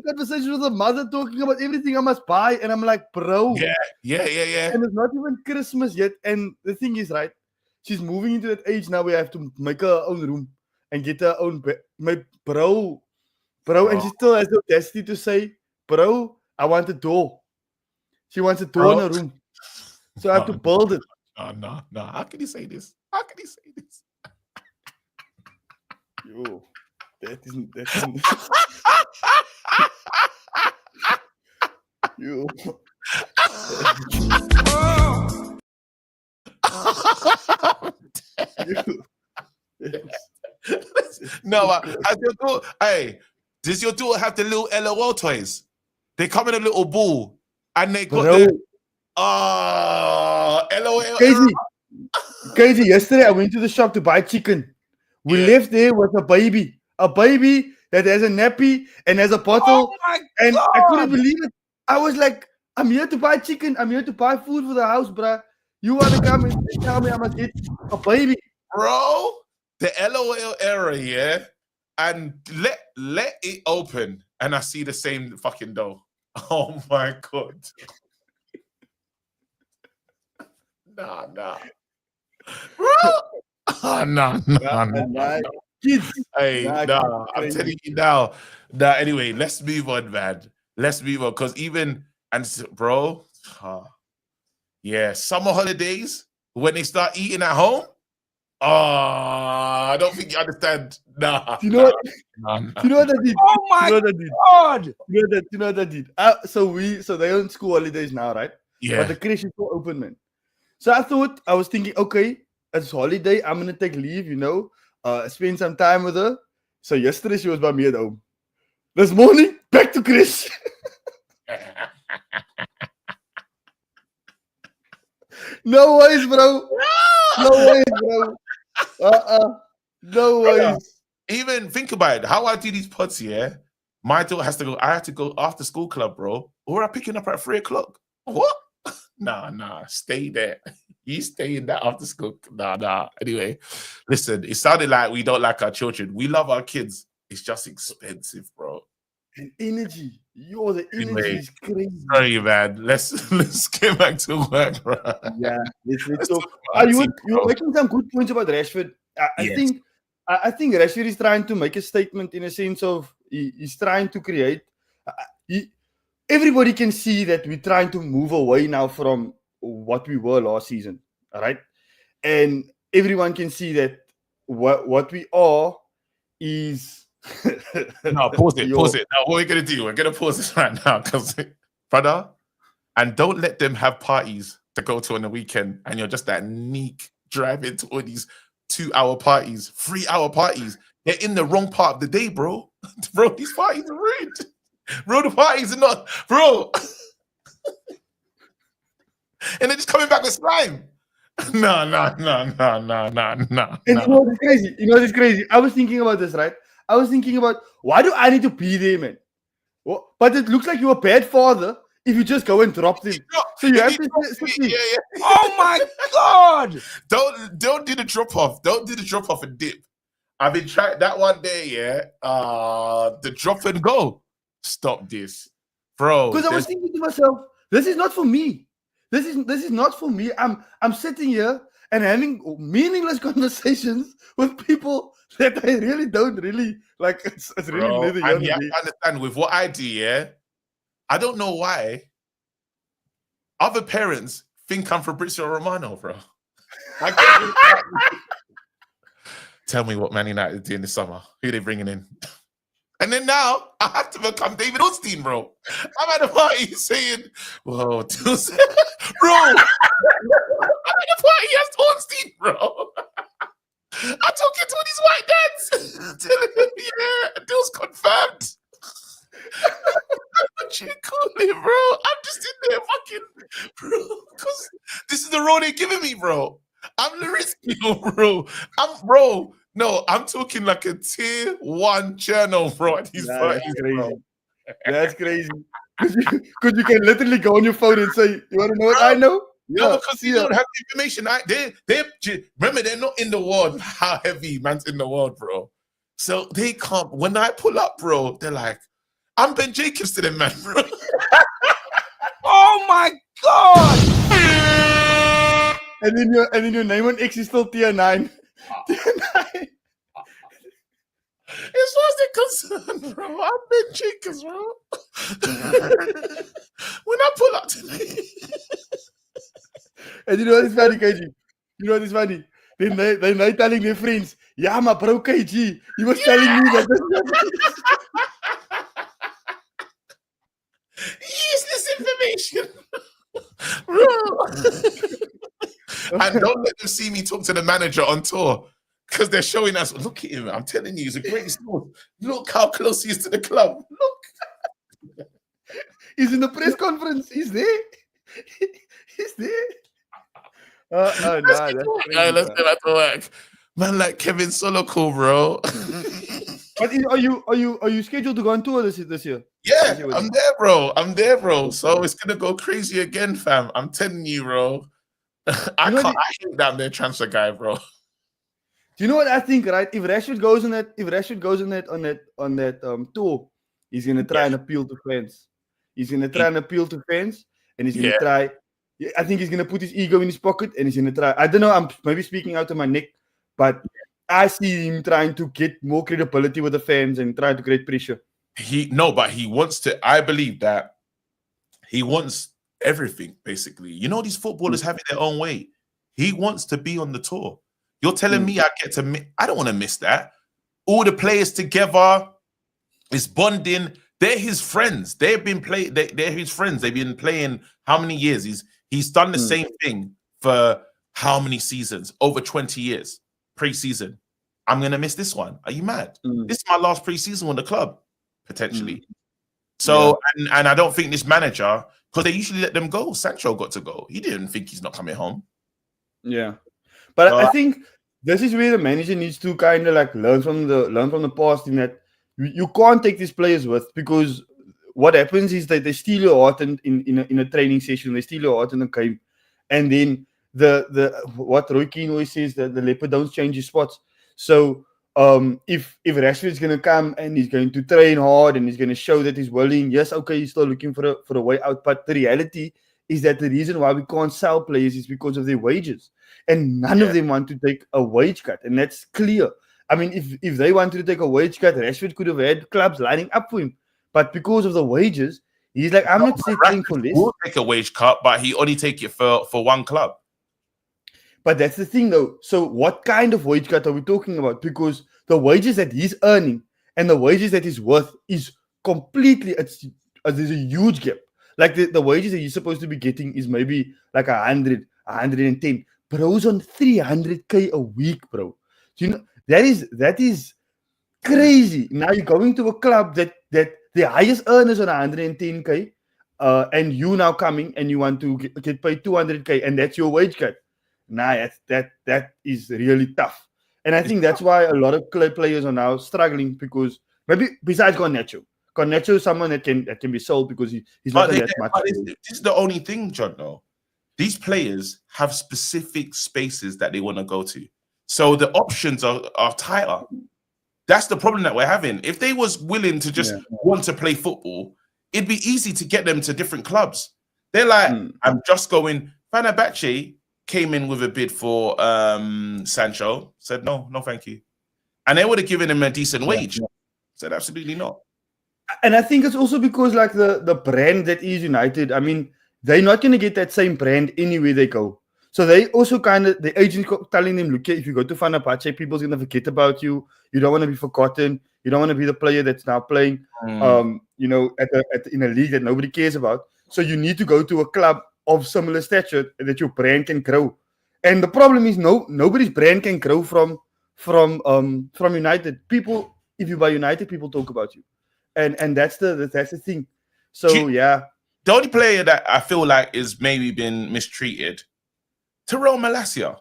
conversations with her mother talking about everything I must buy, and I'm like, bro. Yeah. And it's not even Christmas yet. And the thing is, right? She's moving into that age now where I have to make her own room and get her own bed. My bro, and she still has the audacity to say, bro, I want a door. She wants a door in her room. So I have to build it. No. How can you say this? Yo, that isn't. Yo. No, as your daughter, hey, does your daughter have the little LOL toys? They come in a little ball and they got LOL. Crazy. Yesterday I went to the shop to buy chicken. We left there with a baby that has a nappy and has a bottle. And I couldn't believe it. I was like, I'm here to buy chicken. I'm here to buy food for the house, bruh. You want to come and tell me I must get a baby? Bro, the LOL era, yeah? And let it open and I see the same fucking dough. Oh my God. Nah. Bro. Oh, no. Kids. Hey, Nah, I'm telling you now. Nah, anyway, let's move on, man. Let's move on. Because bro, yeah, summer holidays, when they start eating at home, I don't think you understand. Nah. Do you know what? Nah. Do you know what I did? Oh my God! You know what I did? So they're on school holidays now, right? Yeah. But the creche is still open, man. So I was thinking, okay, it's holiday. I'm gonna take leave, spend some time with her. So yesterday she was by me at home. This morning, back to creche. No ways, bro. No ways, bro. No ways. Even think about it. How I do these pods, yeah? My daughter has to go. I have to go after school club, bro. Or I'm picking up at 3 o'clock. What? Nah. Stay there. You stay in that after school. Nah. Anyway, listen, it sounded like we don't like our children. We love our kids. It's just expensive, bro. And energy. The energy is crazy. Sorry, man. Let's get back to work, bro. Yeah, let's talk. You were making some good points about Rashford. I think Rashford is trying to make a statement in a sense of he's trying to create. Everybody can see that we're trying to move away now from what we were last season, all right? And everyone can see that what we are is. No, pause it. Now, what we're gonna do? We're gonna pause this right now, because, brother, and don't let them have parties to go to on the weekend, and you're just that neek driving to all these 2-hour parties, 3-hour parties. They're in the wrong part of the day, bro. Bro, these parties are rude. Bro, the parties are not, bro. And they're just coming back with slime. No. And you know what's crazy? Crazy? I was thinking about this, right? I was thinking about, why do I need to be there, man? Well, but it looks like you're a bad father if you just go and drop them. So you have to. Yeah. Oh my God! Don't do the drop off. Don't do the drop off and dip. I've been trying that one day, yeah. The drop and go. Stop this, bro. Because I was thinking to myself, this is not for me. This is not for me. I'm sitting here and having meaningless conversations with people that I really don't really like. It's really neither. And you have to understand with what I do, yeah. I don't know why other parents think I'm Fabrizio Romano, bro. Tell me what Man United doing this summer. Who they bringing in? And then now I have to become David Ornstein, bro. I'm at a party saying, "Whoa, bro." I'm at a party as Ornstein, bro. I'm talking to all these white dads, telling them, "Yeah, deal's confirmed." What you call it, bro? I'm just in there fucking, bro, because this is the role they're giving me, bro. I'm Larisco, bro. I'm talking like a tier 1 channel, bro. At these parties, that's crazy. bro. That's crazy. Because you can literally go on your phone and say, "You want to know what I know?" No, because you don't have the information. Remember, they're not in the world. How heavy man's in the world, bro. So they can't. When I pull up, bro, they're like, "I'm Ben Jacobs to them, man, bro." Oh my God! And then your name on X is still tier 9. As far as they're concerned, bro, I'm Ben Jacobs, bro. When I pull up today. And you know what is funny, KG? You know what is funny? They're telling their friends, "Yeah, my bro KG, he was telling me that this." Useless information. Bro. And don't let them see me talk to the manager on tour, because they're showing us, "Look at him. I'm telling you, he's a great sport. Look how close he is to the club. Look." He's in the press conference. He's there. He's there. Let's get back to work. Man, like Kevin Soloco, bro. But are you scheduled to go on tour this year? Yeah, I'm there, bro. So it's gonna go crazy again, fam. I'm telling you, bro. I can't. I hate that their transfer guy, bro. Do you know what I think? Right, if Rashford goes on that, tour, he's gonna try and appeal to fans. He's gonna try and appeal to fans, and he's gonna try. I think he's gonna put his ego in his pocket, and he's gonna try. I don't know. I'm maybe speaking out of my neck, but I see him trying to get more credibility with the fans and trying to create pressure. But he wants to. I believe that he wants everything. Basically, you know, these footballers have it their own way. He wants to be on the tour. You're telling me I get to? I don't want to miss that. All the players together is bonding. They're his friends. They've been playing. They're his friends. They've been playing how many years? He's done the same thing for how many seasons? Over 20 years. Pre-season. I'm gonna miss this one. Are you mad? This is my last pre-season with the club, potentially. So, and I don't think this manager, because they usually let them go. Sancho got to go. He didn't think he's not coming home. Yeah, but I think this is where the manager needs to kind of like learn from the past. In that you can't take these players with, because what happens is that they steal your heart in a training session. They steal your heart in a game, and then the what Roy Keane always says, that the leopard don't change his spots. So if Rashford's gonna come and he's going to train hard and he's gonna show that he's willing, yes, okay, he's still looking for a way out. But the reality is that the reason why we can't sell players is because of their wages, and none of them want to take a wage cut, and that's clear. I mean, if they wanted to take a wage cut, Rashford could have had clubs lining up for him, but because of the wages, he's like, I'm not settling for less. We'll take a wage cut, but he only take it for one club. But that's the thing, though. So what kind of wage cut are we talking about? Because the wages that he's earning and the wages that he's worth is completely, there's a huge gap. Like the wages that he's supposed to be getting is maybe like 100, 110. Bro's on 300k a week, bro. Do you know that is crazy. Now you're going to a club that the highest earners on 110k, and you now coming and you want to get paid 200k, and that's your wage cut. Nah, that is really tough. And I think that's why a lot of players are now struggling, because maybe besides Garnacho is someone that can be sold because he's not that much. This is the only thing, John, though. These players have specific spaces that they want to go to. So the options are tighter. That's the problem that we're having. If they was willing to just want to play football, it'd be easy to get them to different clubs. They're like, I'm just going. Fenerbahce came in with a bid for Sancho, said no, thank you. And they would have given him a decent wage. Said absolutely not. And I think it's also because like the brand that is United, I mean, they're not going to get that same brand anywhere they go. So they also kind of, the agent telling them, look, if you go to Fenerbahce, people's going to forget about you. You don't want to be forgotten. You don't want to be the player that's now playing, you know, in a league that nobody cares about. So you need to go to a club of similar stature that your brand can grow. And the problem is nobody's brand can grow from United. People, if you buy United, people talk about you. And that's the thing. So the only player that I feel like is maybe been mistreated, Terrell Malacia.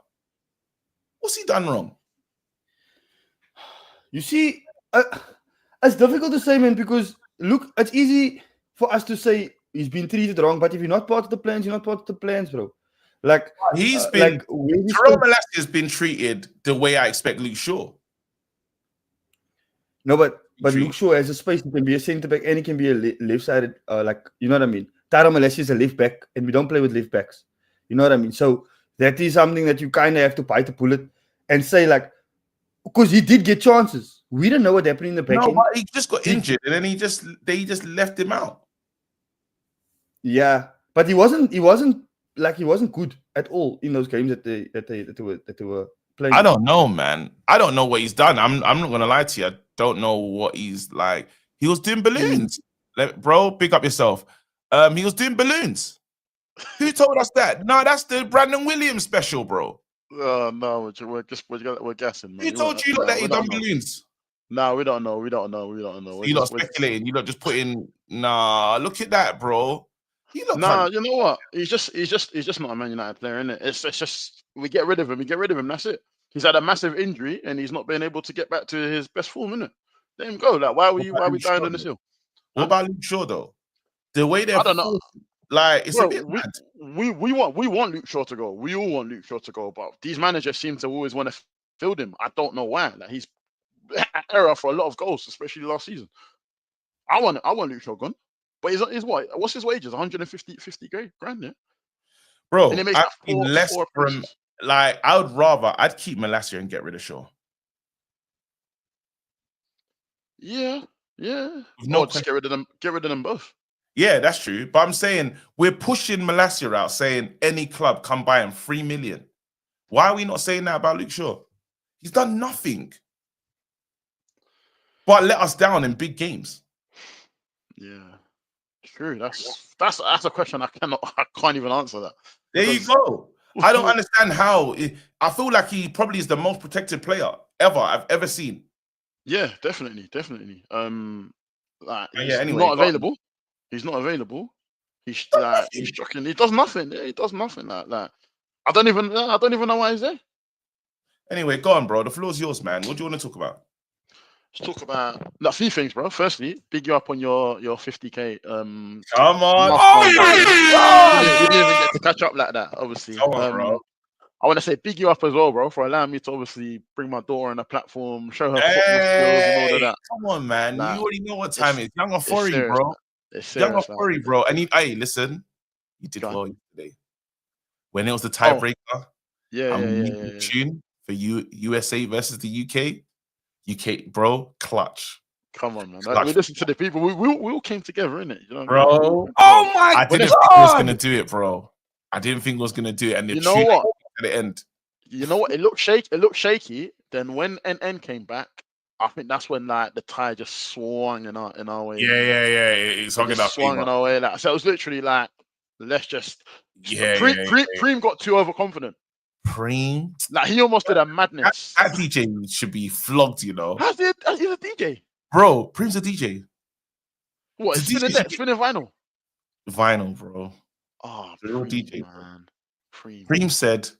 What's he done wrong? You see, it's difficult to say, man, because look, it's easy for us to say he's been treated wrong, but if you're not part of the plans, you're not part of the plans, bro. Like he's been Terrell Malacia has been treated the way I expect Luke Shaw. No, but Luke Shaw has a space. He can be a centre back and he can be a left-sided, like, you know what I mean? Terrell Malacia is a left back, and we don't play with left backs. You know what I mean? So that is something that you kind of have to bite the bullet and say, like, because he did get chances. We don't know what happened in the back. No, but he just got injured, and then they just left him out. Yeah, but he wasn't good at all in those games that they were playing. I don't know, man. I don't know what he's done. I'm not gonna lie to you. I don't know what he's like. He was doing balloons, bro. Pick up yourself. He was doing balloons. Who told us that? No, that's the Brandon Williams special, bro. No, we're guessing. Man. Who told you that he done balloons? No, we don't know. We don't know. You're not speculating. You're not just putting. Nah, look at that, bro. Nah, you know what? He's just not a Man United player, innit? It's just we get rid of him. That's it. He's had a massive injury and he's not been able to get back to his best form, innit? Let him go. Like, why are we dying on this hill? What about Luke Shaw though? The way they're, I don't know. Like it's a Bro, bit mad. we want Luke Shaw to go. We all want Luke Shaw to go, but these managers seem to always want to field him. I don't know why. Like he's error for a lot of goals, especially last season. I want Luke Shaw gone, but he's what? What's his wages? 150 grand, yeah. Bro, And it makes I've that seen less four from appearances. like I'd keep Malacia and get rid of Shaw. Yeah. No Just get rid of them. Get rid of them both. Yeah, that's true. But I'm saying we're pushing Malacia out, saying any club come buy him 3 million. Why are we not saying that about Luke Shaw? He's done nothing. But let us down in big games. Yeah. True. That's a question I can't even answer that. There you go. I don't understand how. I feel like he probably is the most protected player I've ever seen. Yeah, definitely. Like he's anyway, not available. He's not available. He's shocking. He does nothing. Yeah, he does nothing. Like I don't even know why he's there. Anyway, go on, bro. The floor's yours, man. What do you want to talk about? Let's talk about a few things, bro. Firstly, big you up on your 50k. Come on. Oh my God! We didn't even get to catch up like that, obviously. Come on, bro. I want to say big you up as well, bro, for allowing me to obviously bring my daughter on a platform, show her football skills and all of that. Come on, man. Like, you already know what time it is. Young Ofori, serious, bro. man. It's serious, Young Ofori, bro. And hey, listen, you did well yesterday. When it was the tiebreaker, I'm tune for USA versus the UK. UK, bro, clutch. Come on, man. We listen to the people. We all came together, innit? You know bro. What I mean? Oh my I didn't think he was gonna do it, bro. I didn't think he was gonna do it. And you know what? At the end. You know what? It looked shaky. Then when NN came back, I think that's when like the tide just swung in our way. Yeah. It's swung in our way. Like, so it was literally like, let's just. Preem got too overconfident. Preem, like he almost did a madness. That DJ should be flogged, you know. How's he a DJ? Bro, Preem's a DJ. What? Spinning vinyl. Vinyl, bro. Oh, real Preem, DJ. Man. Preem said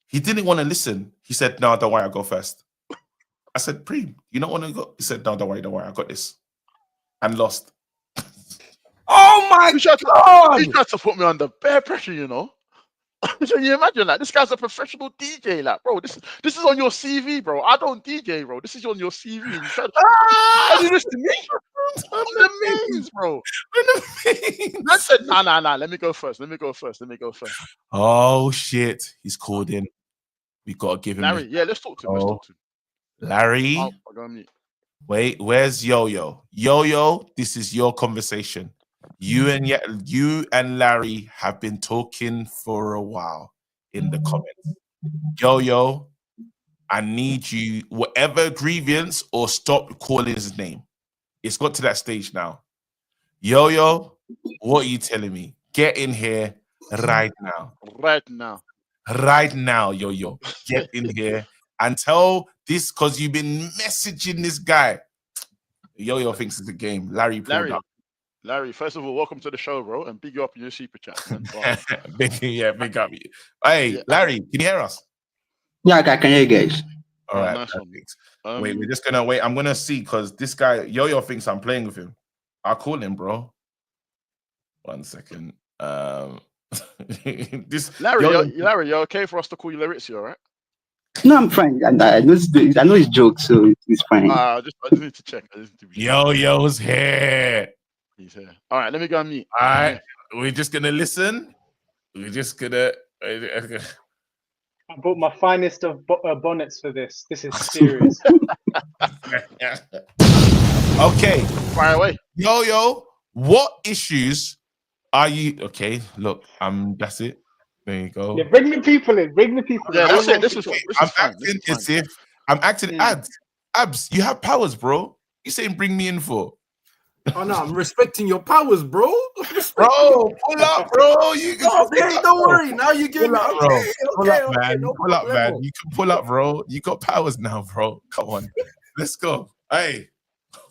he didn't want to listen. He said, "No, don't worry, I'll go first." I said, "Preem, you don't want to go?" He said, "No, don't worry, I got this," and lost. Oh my God! He tried to put me under bare pressure, you know. Can you imagine that? This guy's a professional DJ, like, bro. This is on your CV, bro. I don't DJ, bro. This is on your CV. And you try to you listen to me? On the mains, bro. I said, nah. Let me go first. Oh shit, he's called in. We gotta give him Larry. Yeah, let's talk to him. Larry. I'll go on mute. Wait, where's Yoyo? Yoyo, this is your conversation. You and Larry have been talking for a while in the comments. Yoyo, I need you, whatever grievance, or stop calling his name. It's got to that stage now. Yoyo, what are you telling me? Get in here right now. Right now, Yoyo. Get in here and tell this, because you've been messaging this guy. Yoyo thinks it's a game. Larry pulled up. Larry, first of all, welcome to the show, bro, and big you up in your super chat. Big up. Hey, yeah. Larry, can you hear us? Yeah, I can hear you guys. All right, nice wait, we're just gonna wait. I'm gonna see, because this guy Yoyo thinks I'm playing with him. I'll call him, bro. 1 second. This Larry, you're okay for us to call you Larizzi, all right? No, I'm fine. I know it's jokes, so it's fine. I just need to check. Yoyo's here. He's here. All right, let me go on mute. All right, we're just gonna listen. We're just gonna. I bought my finest of bonnets for this. This is serious. Okay, fire away. Yoyo, what issues are you? Okay, look, that's it. There you go. Yeah, bring the people in. Yeah, that's it. This is I'm acting as if I'm acting abs. You have powers, bro. You saying bring me in for? Oh no, I'm respecting your powers, bro. Bro, pull up, bro. You go. Okay, don't worry. Now you get pull up, bro. Pull up, man. No pull up, man. You can pull up, bro. You got powers now, bro. Come on, let's go. Hey,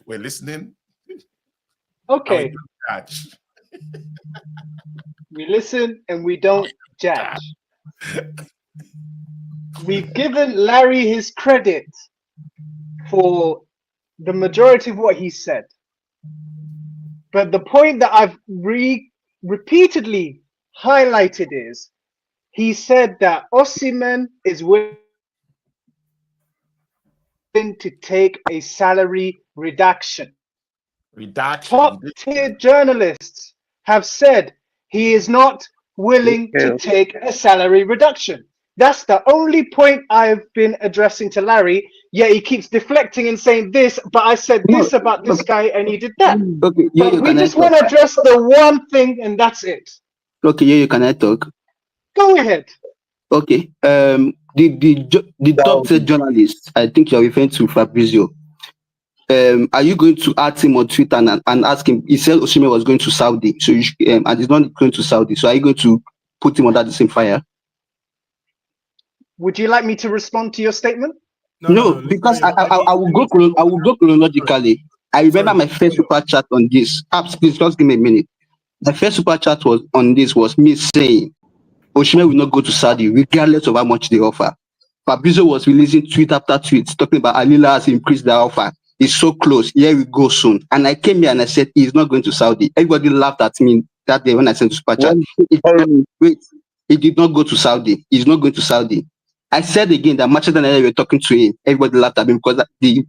we're listening. Okay. We listen and we don't judge. We've given Larry his credit for the majority of what he said. But the point that I've repeatedly highlighted is he said that Osimhen is willing to take a salary reduction. Top tier journalists have said he is not willing to take a salary reduction. That's the only point I've been addressing to Larry. Yet he keeps deflecting and saying this, but I said this about this guy and he did that. Okay, But we just want to address the one thing and that's it. Okay, Yoyo, can I talk? Go ahead. Okay. The top tier journalist, I think you're referring to Fabrizio. Are you going to add him on Twitter and ask him? He said Osimhen was going to Saudi, so and he's not going to Saudi. So are you going to put him under the same fire? Would you like me to respond to your statement? No, because I will go chronologically. I remember my first super chat on this. Please just give me a minute. The first super chat was me saying Osimhen will not go to Saudi regardless of how much they offer. Fabrizio was releasing tweet after tweet talking about Alila has increased their offer. It's so close. Here we go soon. And I came here and I said he's not going to Saudi. Everybody laughed at me that day when I sent super chat. He did not go to Saudi. He's not going to Saudi. I said again that Manchester United were talking to him. Everybody laughed at me because the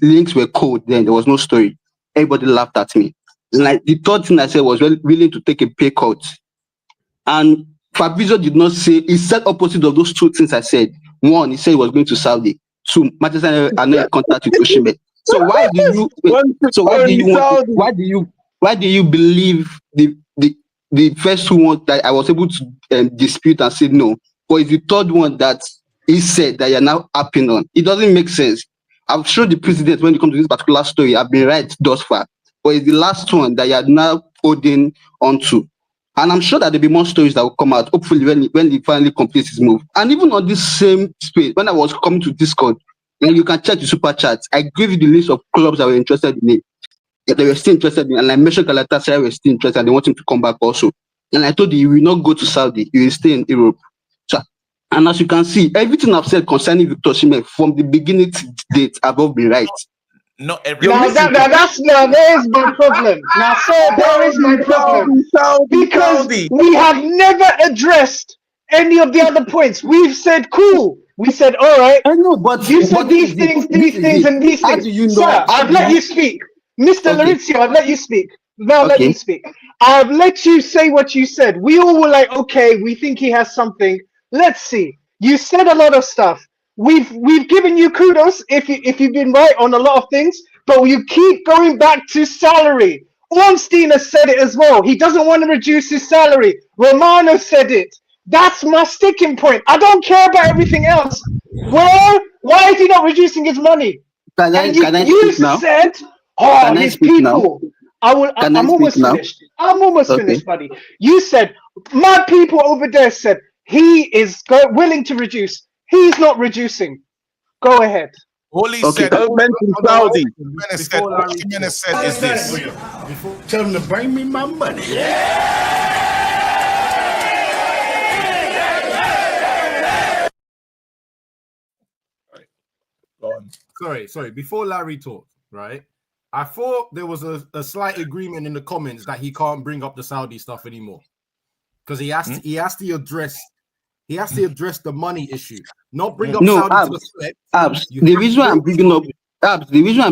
links were cold then. There was no story. Everybody laughed at me. Like the third thing I said was willing to take a pay cut. And Fabrizio did not say, he said opposite of those two things I said. One, he said he was going to Saudi. Two, Manchester United are not in contact with Osimhen. So why do you believe the first two ones that I was able to dispute and say no? But it's the third one that he said that you're now upping on. It doesn't make sense. I've shown the precedent when it comes to this particular story. I've been right thus far. But it's the last one that you're now holding on to. And I'm sure that there'll be more stories that will come out, hopefully, when he finally completes his move. And even on this same space, when I was coming to Discord, and you can check the super chats, I gave you the list of clubs that were interested in it. That they were still interested in, and I mentioned Galatasaray were still interested, and they want him to come back also. And I told you, you will not go to Saudi, you will stay in Europe. So, and as you can see, everything I've said concerning Victor Osimhen from the beginning to date, I've all been right. Not every. There is my problem. Now, sir, there is my problem because we have never addressed any of the other points. We've said cool. We said all right. I know, but you said these things, and these things. How do you know? Sir, I've let you speak, Mr. Laurizio. I've let you speak. Now let me speak. I've let you say what you said. We all were like, okay, we think he has something. Let's see. You said a lot of stuff. We've given you kudos if you've been right on a lot of things, but you keep going back to salary. Ornstein has said it as well. He doesn't want to reduce his salary. Romano said it. That's my sticking point. I don't care about everything else. Well, why is he not reducing his money? Can I you speak now? said, Can I his speak people. now? I'm almost finished. I'm almost finished, buddy. You said my people over there said he is willing to reduce. He's not reducing. Go ahead. All he said, Jimenez said is this. Tell him to bring me my money. Sorry. Before Larry talked, right? I thought there was a slight agreement in the comments that he can't bring up the Saudi stuff anymore because he has to address the money issue, not bring up Saudi to the flex. The reason I'm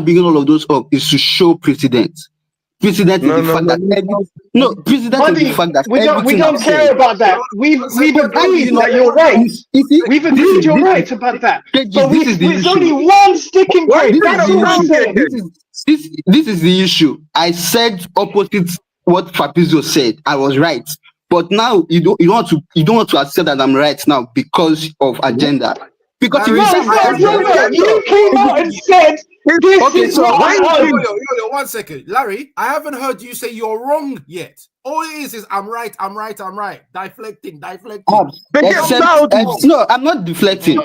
bringing all of those up is to show precedent. Precedent is the fact that we don't care about that. We've agreed that you're right. We've agreed you're right about that. But there's only one sticking point. That's what I'm saying. This is the issue. I said opposite what Fabrizio said. I was right. But now you don't want to accept that I'm right now because of agenda. Because you came out and said this is what I want. Yo, 1 second. Larry, I haven't heard you say you're wrong yet. All it is I'm right. Deflecting. No, I'm not deflecting.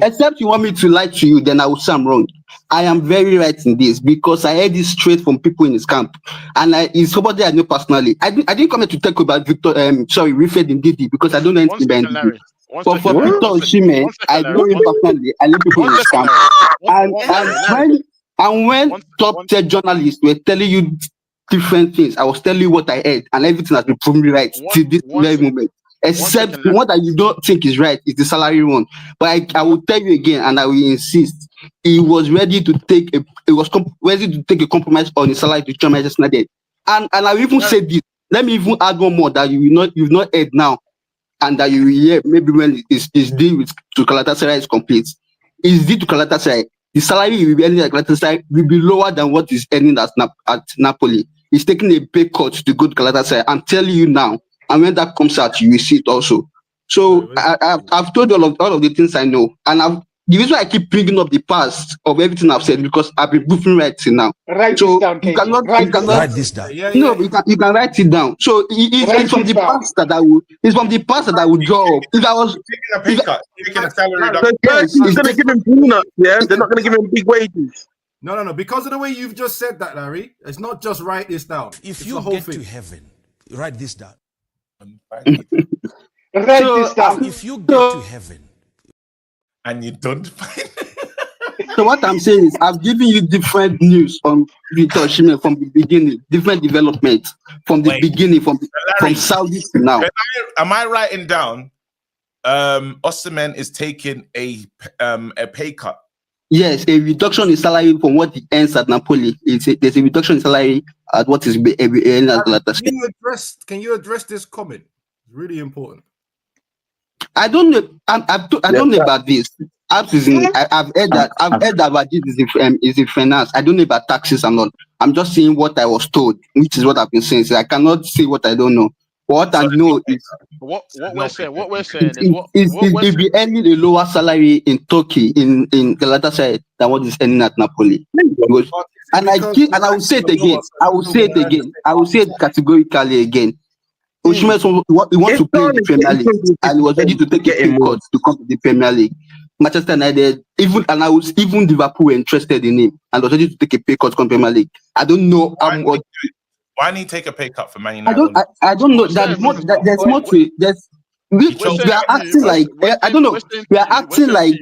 Except you want me to lie to you, then I will say I'm wrong. I am very right in this because I heard this straight from people in his camp. And it's somebody I know personally. I didn't come here to talk about Rashford and Didi because I don't know anything about Didi. But for Victor Osimhen, I know him personally. I know people in his camp. And when top tier journalists were telling you different things. I was telling you what I heard, and everything has been proven right till this very moment. Except the one that you don't think is right is the salary one. But I will tell you again, and I will insist. He was ready to take a compromise on his salary to join Manchester United. And I will even say this. Let me even add one more that you've not heard now, and that you will hear maybe when his deal to Galatasaray is complete. His deal to Galatasaray, the salary he will be earning at Galatasaray will be lower than what he's earning at Napoli. He's taking a pay cut to go to Galatasaray. I'm telling you now. And when that comes out, you will see it also. So I've told you all of the things I know, and the reason I keep bringing up the past of everything I've said because I've been proving right till now. Write this down, KG. You cannot Write this down. No, you can write it down. So it's from the past that I would. It's from the past that I would draw up. If I was taking a pay cut, taking a salary So reduction. first, he's going to give him peanuts, yeah? They're not going to give him big wages. No. Because of the way you've just said that, Larry, it's not just write this down. If it's you the whole get thing. to heaven, write this down. Write this down. If you get to heaven and you don't find So what I'm saying is I've given you different news on Victor Osimhen from the beginning, different developments from the beginning, from Saudi to now. Am I writing down Osimhen is taking a pay cut? Yes, a reduction in salary from what he earns at Napoli. There's a reduction in salary at what is earning at Galatasaray. Can you address this comment? It's really important. I don't know. I don't know about this. I've heard that Rajid is in finance. I don't know about taxes and all. I'm just saying what I was told, which is what I've been saying. So I cannot say what I don't know. What I know is what we're saying is if you're earning a lower salary in Turkey in Galatasaray than what is earning at Napoli. And I will say it again. I will say it categorically again. Osimhen he wants to play in the Premier League, and he was ready to take a pay cut to come to the Premier League. Manchester United, even Liverpool were interested in him and was ready to take a pay cut to come to the Premier League. I don't know how much. Why didn't he take a pay cut for Man United? I don't know. There's more to it. We are acting like I don't know. We are acting like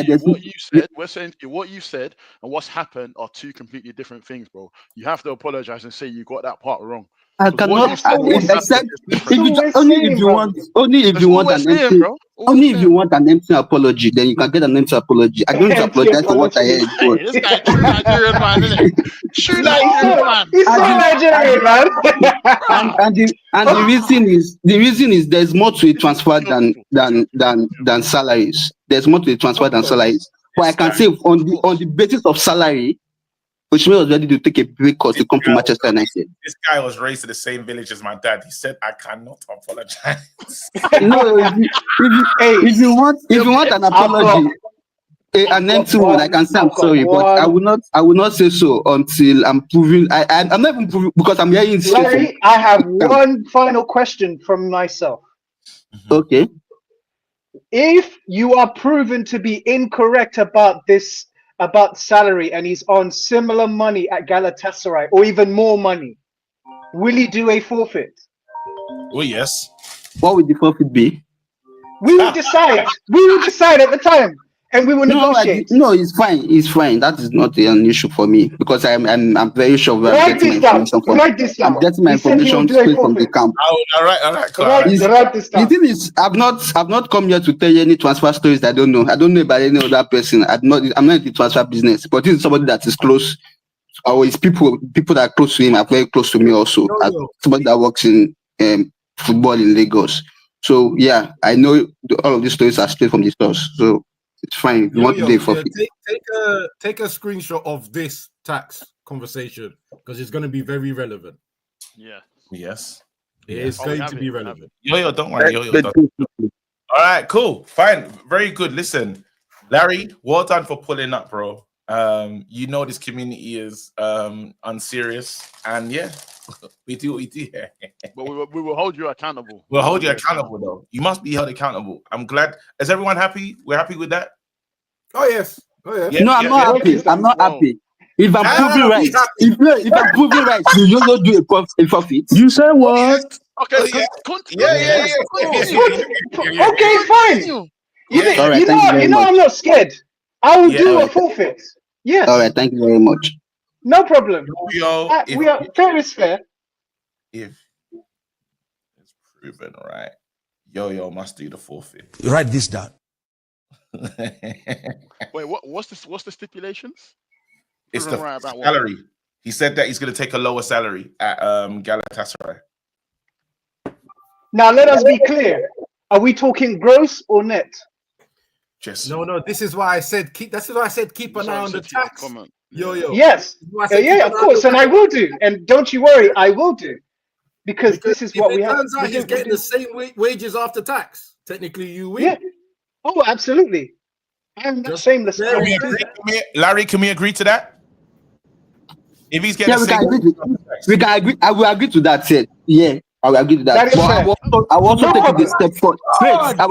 there's what you said. We're saying to you what you said and what's happened are two completely different things, bro. You have to apologize and say you got that part wrong. I cannot accept only if you want an empty apology, then you can get an empty apology. I don't need to apologize for what I heard. This guy true Nigerian man, isn't it? True Nigerian man. He's so Nigerian, man. And the reason is there's more to a transfer than salaries. There's more to a transfer than salaries. But I can say on the basis of salary, Osimhen was ready to take a break cut to come to Manchester United. This guy was raised in the same village as my dad. He said, "I cannot apologize." No, if you want an apology, an empty one, I can say I'm sorry, but I will not say so until I'm proving. I'm not even proving because I'm hearing. Larry, I have one final question from myself. Okay. If you are proven to be incorrect about this, about salary, and he's on similar money at Galatasaray or even more money, will he do a forfeit? Oh yes. What would the forfeit be? We will decide. We will decide at the time, and we will negotiate. No, it's fine. It's fine. That is not an issue for me because I'm very sure where I'm getting my information from. Write this down. I'm getting my information straight from the camp. All right. Write this down. The thing is, I've not come here to tell you any transfer stories that I don't know. I don't know about any other person. I'm not in the transfer business. But this is somebody that is close, or it's people that are close to him are very close to me also. As somebody that works in football in Lagos. So yeah, I know all of these stories are straight from the source. So it's fine. You want to do forfeit? Take a screenshot of this tax conversation because it's going to be very relevant. Yeah. Yes. It is going to be relevant. Yo, don't worry. Yo, all right, cool, fine, very good. Listen, Larry, well done for pulling up, bro. You know this community is unserious, and yeah, we do what we do here. But we will hold you accountable. We'll hold you accountable, though. You must be held accountable. I'm glad. Is everyone happy? We're happy with that? Oh yes. No, I'm not happy. I'm not happy. If I'm proving right, if I'm proving right, you don't do a forfeit. You said what? Okay, yeah. Okay, fine. You know, I'm not scared. I will do a forfeit. Yes. All right, thank you very much. No problem. Yo, We are fair is fair. if it's proven right, Yo must do the forfeit. Write this down. Wait, what's the stipulations? It's Proven the right about what? salary. He said that he's going to take a lower salary at Galatasaray. Now let us be clear. Are we talking gross or net? Just no. This is why I said keep. This is why I said keep an eye on the tax. Yo. Yes. Yeah, of course, and I will do. And don't you worry, I will do. Because this is what we have. It turns out he's getting the same wages after tax. Technically, you win. Yeah. Oh, absolutely. I'm not shameless. Larry, can we agree to that? If he's getting we can agree. I will agree to that. Said, yeah, I will agree to that. But I will also take it a step further. I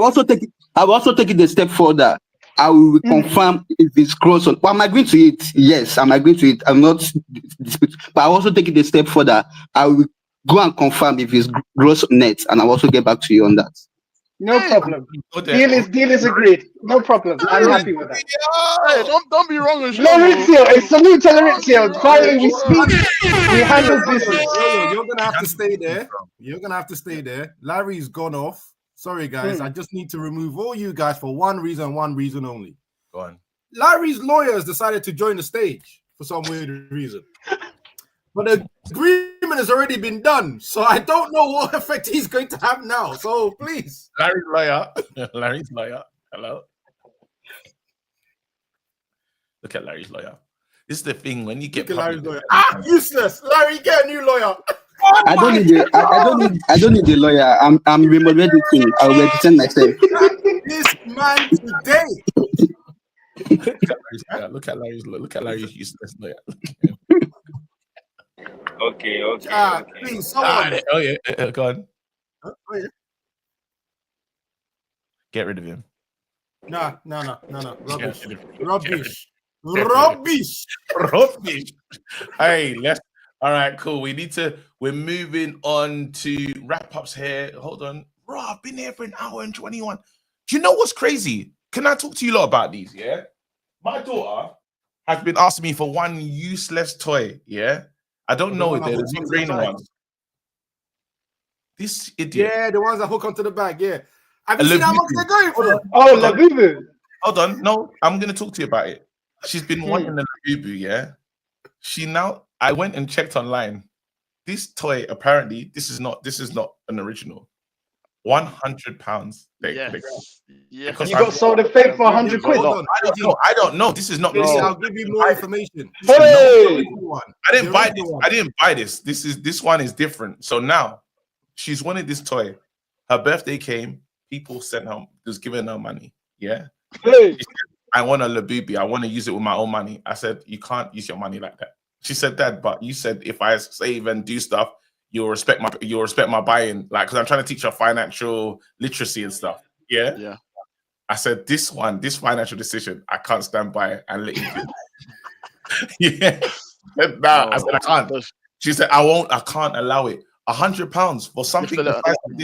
will also take it a step further. I will confirm if it's gross on. But I'm agreeing to it. Yes, I'm agreeing to it. I'm not disputing. But I will also take it a step further. I will go and confirm if it's gross net, and I'll also get back to you on that. No problem. Deal is agreed. No problem. I'm happy with that. Hey, don't be wrong and Laurizio, a salute to Laurizio. Finally, we speak. We handle business. You're gonna have to stay there. You're gonna have to stay there. Larry's gone off. Sorry, guys. I just need to remove all you guys for one reason only. Go on. Larry's lawyers decided to join the stage for some weird reason. But the agreement has already been done, so I don't know what effect he's going to have now. So please, Larry's lawyer. Larry's lawyer. Hello. Look at Larry's lawyer. This is the thing when you get Larry's lawyer. Useless. Larry, get a new lawyer. I don't need a lawyer. I'm remediating. I will represent myself. This man today. Look at Larry's useless lawyer. Okay. Please, someone. Oh yeah, go on. Oh, yeah. Get rid of him. No. Rubbish. Hey, all right, cool. We're moving on to wrap-ups here. Hold on. Bro, I've been here for an hour and 21. Do you know what's crazy? Can I talk to you lot about these, yeah? My daughter has been asking me for one useless toy, yeah? I don't know it. They're the new raining ones. This idiot. Yeah, the ones that hook onto the bag, yeah. Have you seen how much they're going for? Oh, Labubu. Hold on. No, I'm going to talk to you about it. She's been wanting the Labubu, yeah? I went and checked online. This toy, apparently, this is not an original. £100. Yes. You got sold a fake for 100 quid. I don't know. This is not. I'll give you more information. Hey! I didn't buy this. I didn't buy this. This one is different. So now she's wanted this toy. Her birthday came. People sent her, was giving her money. Yeah. Hey. I want a Labubu. I want to use it with my own money. I said, you can't use your money like that. She said that, but you said if I save and do stuff, you'll respect my buying, like, because I'm trying to teach her financial literacy and stuff. Yeah. Yeah. I said this financial decision, I can't stand by it and let you do it. Yeah. I said I can't. She said I can't allow it. £100 for something. You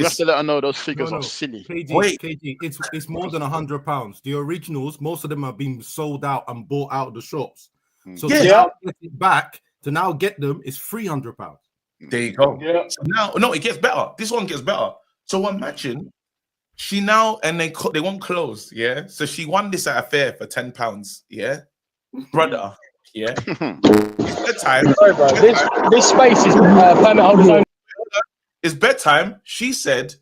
have to let her know those figures are silly. KG, it's more than £100. The originals, most of them are being sold out and bought out of the shops. So to now get it back, to now get them, is £300. There you go. Yeah. So now, no, it gets better. This one gets better. So imagine she now, and they won't close. Yeah. So she won this at a fair for £10. Yeah, brother. Yeah. It's bedtime. Sorry, bro. This space is permit holders only. It's bedtime. She said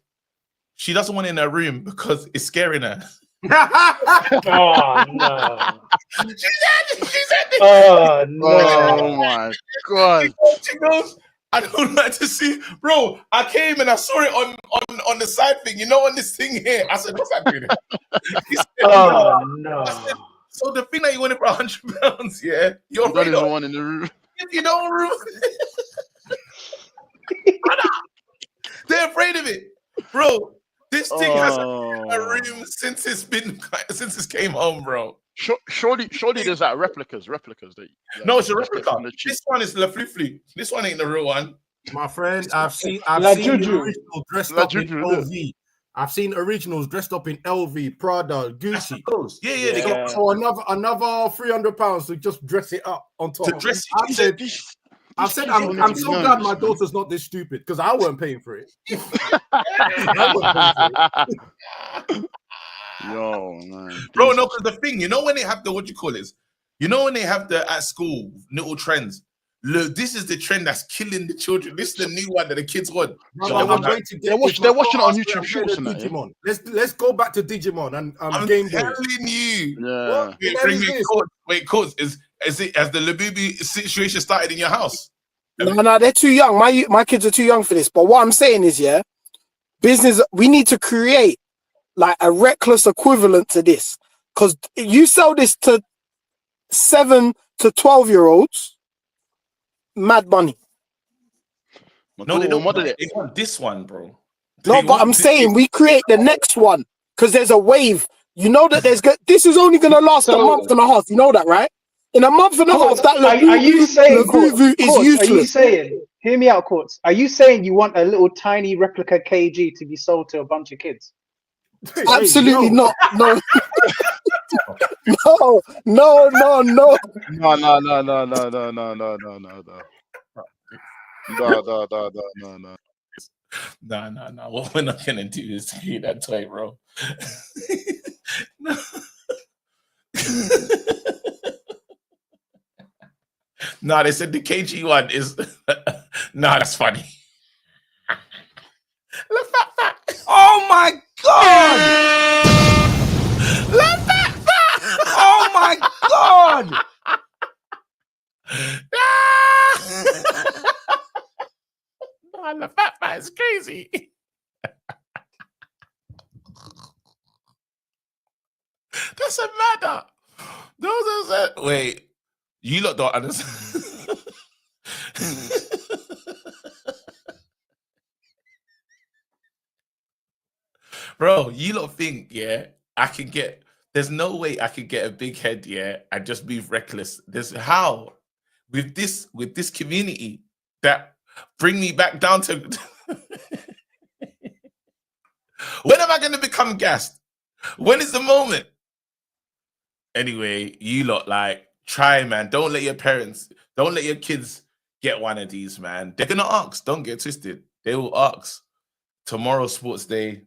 she doesn't want it in her room because it's scaring her. Oh no! She said this. Oh no! Oh my god! She goes, I don't like to see, bro. I came and I saw it on the side thing, on this thing here. I said, what's that doing? Oh no! Said, so the thing that you wanted for £100, yeah, you're not even one in the room. You know, room. They're afraid of it, bro. This thing has been in a room since it came home, bro. Surely there's like replicas. That, no, it's a replica. This one is La Flu. This one ain't the real one. My friend, I've seen the original dressed up in OV. I've seen originals dressed up in LV, Prada, Gucci. Yeah, they got So another £300 to just dress it up on top. to dress I said, I'm so glad my daughter's not this stupid because I weren't paying for it. Yo, man. Bro, no, because the thing, you know when they have the what you call it? You know when they have the at school little trends. Look, this is the trend that's killing the children. This is the new one that the kids want. They're watching it on YouTube Shorts and that. Digimon. Let's go back to Digimon and I'm Game Boy. telling you. Yeah. Wait, Courts, is it as the Labubu situation started in your house? No, they're too young. My kids are too young for this. But what I'm saying is, yeah, business. We need to create like a reckless equivalent to this, because you sell this to 7 to 12-year-olds, mad money. No, they don't. They want this one, bro. No, but I'm saying we create the next one because there's a wave. You know that this is only going to last a month and a half. You know that, right? In a month and a half, that are you saying Labubu is useless. Are you saying? Hear me out, Courts. Are you saying you want a little tiny replica KG to be sold to a bunch of kids? Absolutely not. No. No. No. No. What we're not gonna do is create that toy, bro. No, they said the KG one is. That's funny. Oh my God! Oh my God! The fat is crazy. That's a matter. Those are wait. You lot don't understand. Bro, you lot think, yeah, I can get. There's no way I could get a big head, yeah, and just be reckless. There's how with this community that bring me back down to. When am I going to become gassed? When is the moment? Anyway, you lot like try, man. Don't let your kids get one of these, man. They're gonna ask. Don't get twisted. They will ask. Tomorrow, sports day.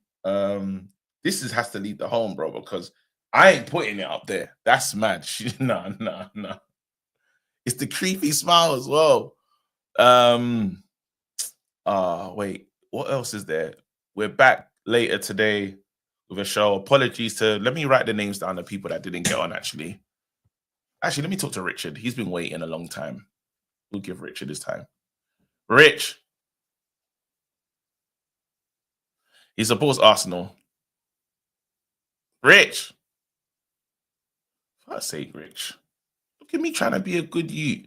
This has to leave the home, bro, because I ain't putting it up there. That's mad. No. It's the creepy smile as well. Wait, what else is there? We're back later today with a show. Apologies to, let me write the names down of people that didn't get on, actually. Actually, let me talk to Richard. He's been waiting a long time. We'll give Richard his time. Rich. He supports Arsenal. Rich. For God's sake, Rich. Look at me trying to be a good you.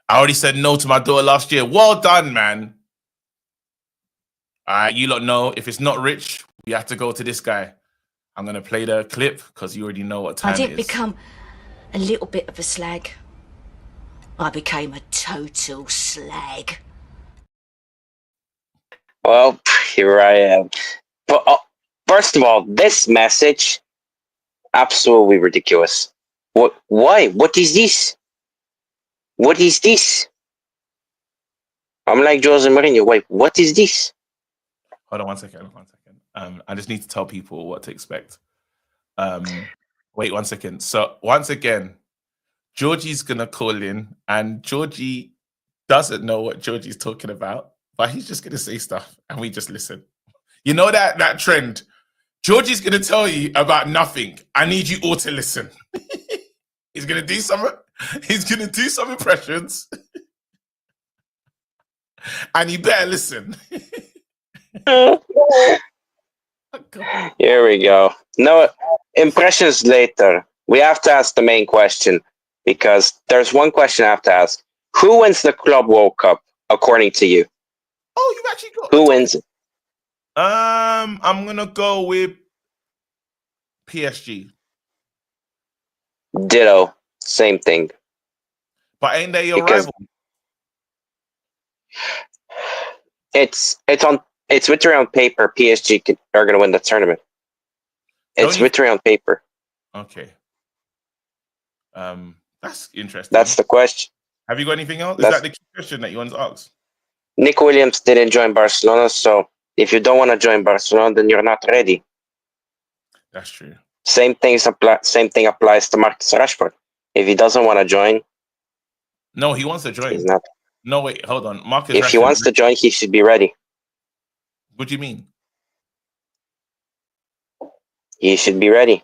I already said no to my daughter last year. Well done, man. All right, you lot know if it's not Rich, we have to go to this guy. I'm going to play the clip because you already know what time I it didn't is. become a little bit of a slag. I became a total slag. Well, here I am. But first of all, this message, absolutely ridiculous. What? Why? What is this? What is this? I'm like Jose Mourinho. Wait, what is this? Hold on 1 second. I just need to tell people what to expect. Wait 1 second. So once again, Georgie's gonna call in, and Georgie doesn't know what Georgie's talking about, but he's just gonna say stuff, and we just listen. You know that trend. Georgie's gonna tell you about nothing. I need you all to listen. He's gonna do some impressions, and you better listen. Here we go. No impressions later. We have to ask the main question because there's one question I have to ask. Who wins the Club World Cup according to you? Oh, you've actually got who wins? I'm gonna go with PSG. Ditto. Same thing. But ain't they your Because rival? it's on It's written on paper. PSG are going to win the tournament. It's written on paper. Okay. That's interesting. That's the question. Have you got anything else? Is that the key question that you want to ask? Nick Williams didn't join Barcelona, so if you don't want to join Barcelona, then you're not ready. That's true. Same thing applies to Marcus Rashford. If he doesn't want to join, no, he wants to join. He's not. No, wait, hold on. Marcus If Rashford, he wants to join, he should be ready. What do you mean? He should be ready.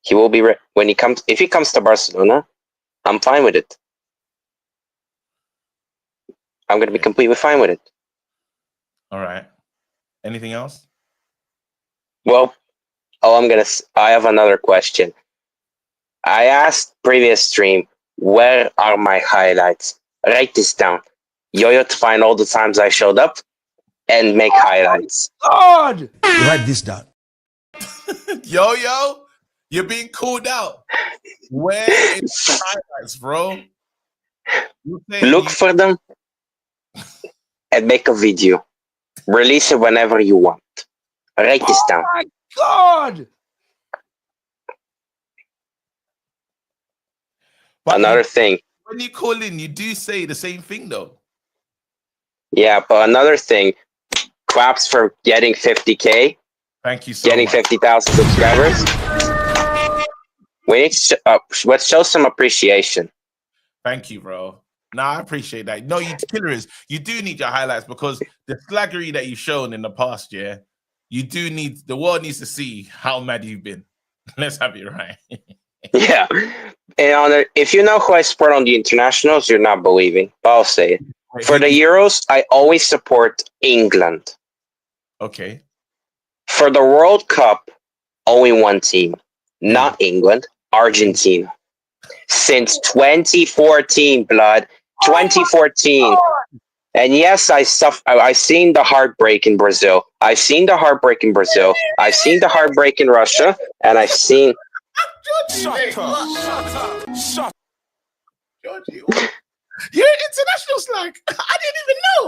He will be ready when he comes. If he comes to Barcelona, I'm fine with it. I'm going to be completely fine with it. All right. Anything else? Well, I have another question. I asked previous stream, where are my highlights? Write this down. Yoyo to find all the times I showed up and make highlights. God! Write this down. Yo, you're being called out. Where is the highlights, bro? Look for them and make a video. Release it whenever you want. Write this down. Oh my God! Another thing. When you call in, you do say the same thing, though. Yeah, but another thing. Claps for getting 50K. Thank you so getting much. 50,000 subscribers. We need to let's show some appreciation. Thank you, bro. Nah, I appreciate that. No, you killers, you do need your highlights because the slaggery that you've shown in the past year, you do need, the world needs to see how mad you've been. Let's have it right. Yeah. And if you know who I support on the internationals, you're not believing. But I'll say it. For the Euros, I always support England. Okay. For the World Cup, only one team. Not England, Argentina. Since 2014, blood. 2014. And yes, I've seen the heartbreak in Brazil. I've seen the heartbreak in Brazil. I've seen the heartbreak in Russia. And I've seen... Shut up. Shut up. Georgie, you're international slag. I didn't even know.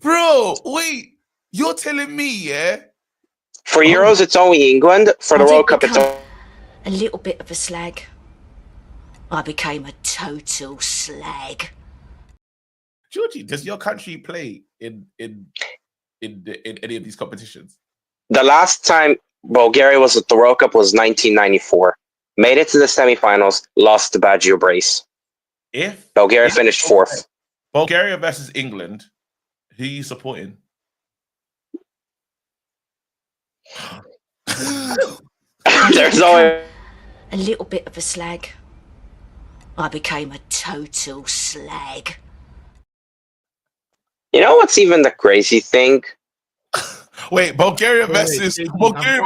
Bro, wait. You're telling me, yeah? For Euros, it's only England. For the World Cup, it's a little bit of a slag. I became a total slag. Georgie, does your country play in any of these competitions? The last time Bulgaria was at the World Cup was 1994. Made it to the semifinals, lost to Baggio Brace. Bulgaria finished fourth. Bulgaria versus England, who are you supporting? There's always a little bit of a slag. I became a total slag. You know what's even the crazy thing? Wait, Bulgaria versus Argentina. Bulgaria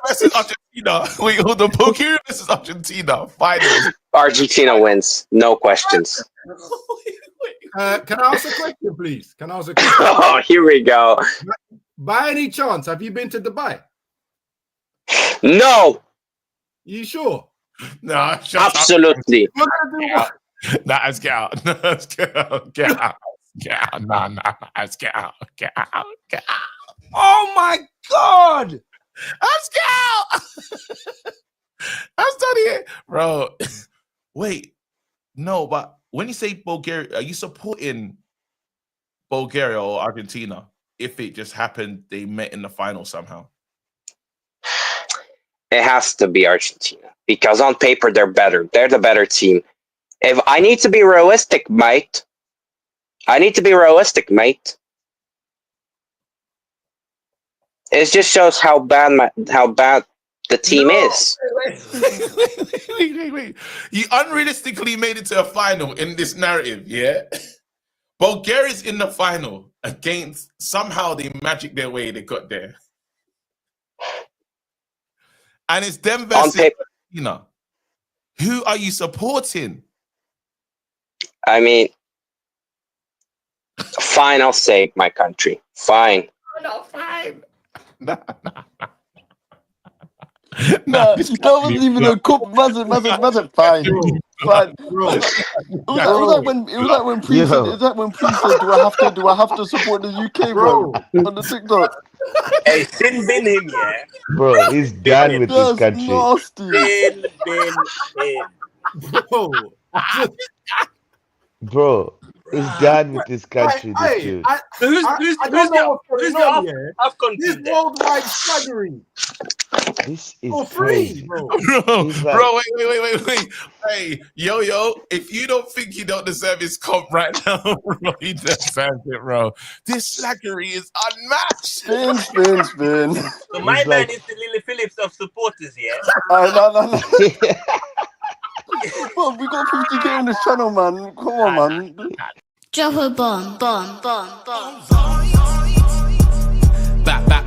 versus Argentina. Wait, hold on. Bulgaria versus Argentina. Finals. Argentina wins. No questions. Can I ask a question, please? Can I ask a question? Oh, here we go. By any chance, have you been to Dubai? No. You sure? No, absolutely. Nah, let's get out. No, let's get out. Get out. Get out. Nah, let's get out. Get out. Get out. Oh my God! Let's get out. I'm studying it. Bro. Wait. No, but when you say Bulgaria, are you supporting Bulgaria or Argentina? If it just happened, they met in the final somehow. It has to be Argentina because on paper they're better. They're the better team. If I need to be realistic, mate. It just shows how bad the team is. Wait. You unrealistically made it to a final in this narrative, yeah? Bulgaria's in the final against, somehow they magic their way, they got there. And it's them versus Argentina. Who are you supporting? I mean, fine, I'll say my country. Fine. No, fine. No, that wasn't even a cup. Wasn't fine. But Bro. it was like when Pre said, do I have to support the UK, bro? On the TikTok. Hey, sin bin him, yeah. Bro, he's done with this That's country. nasty. Sin bin him. Bro. Bro, he's done with this country, this dude. Who's the Afcon This team then? worldwide staggering. This is For free, crazy. bro. He's like- Bro, wait. Hey, Yo, if you don't think you don't deserve his comp right now, bro, he deserves it, bro. This slackery is unmatched. Spin. So my man is the Lily Phillips of supporters, yeah? No. Bro, we got 50k on this channel, man. Come on, man. Drop a bomb.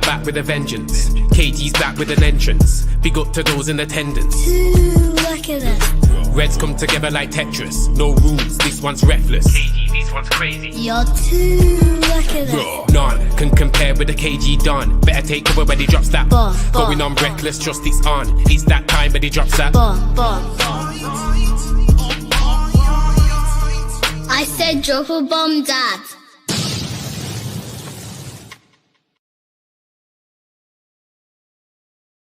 Back with a vengeance. KG's back with an entrance. Big up to those in attendance. Look at that. Reds come together like Tetris. No rules, this one's reckless. KG, this one's crazy. You're too lucky at that. None can compare with the KG Don. Better take cover when he drops that. Going on reckless, just it's on. It's that time when he drops that. I said drop a bomb, Dad.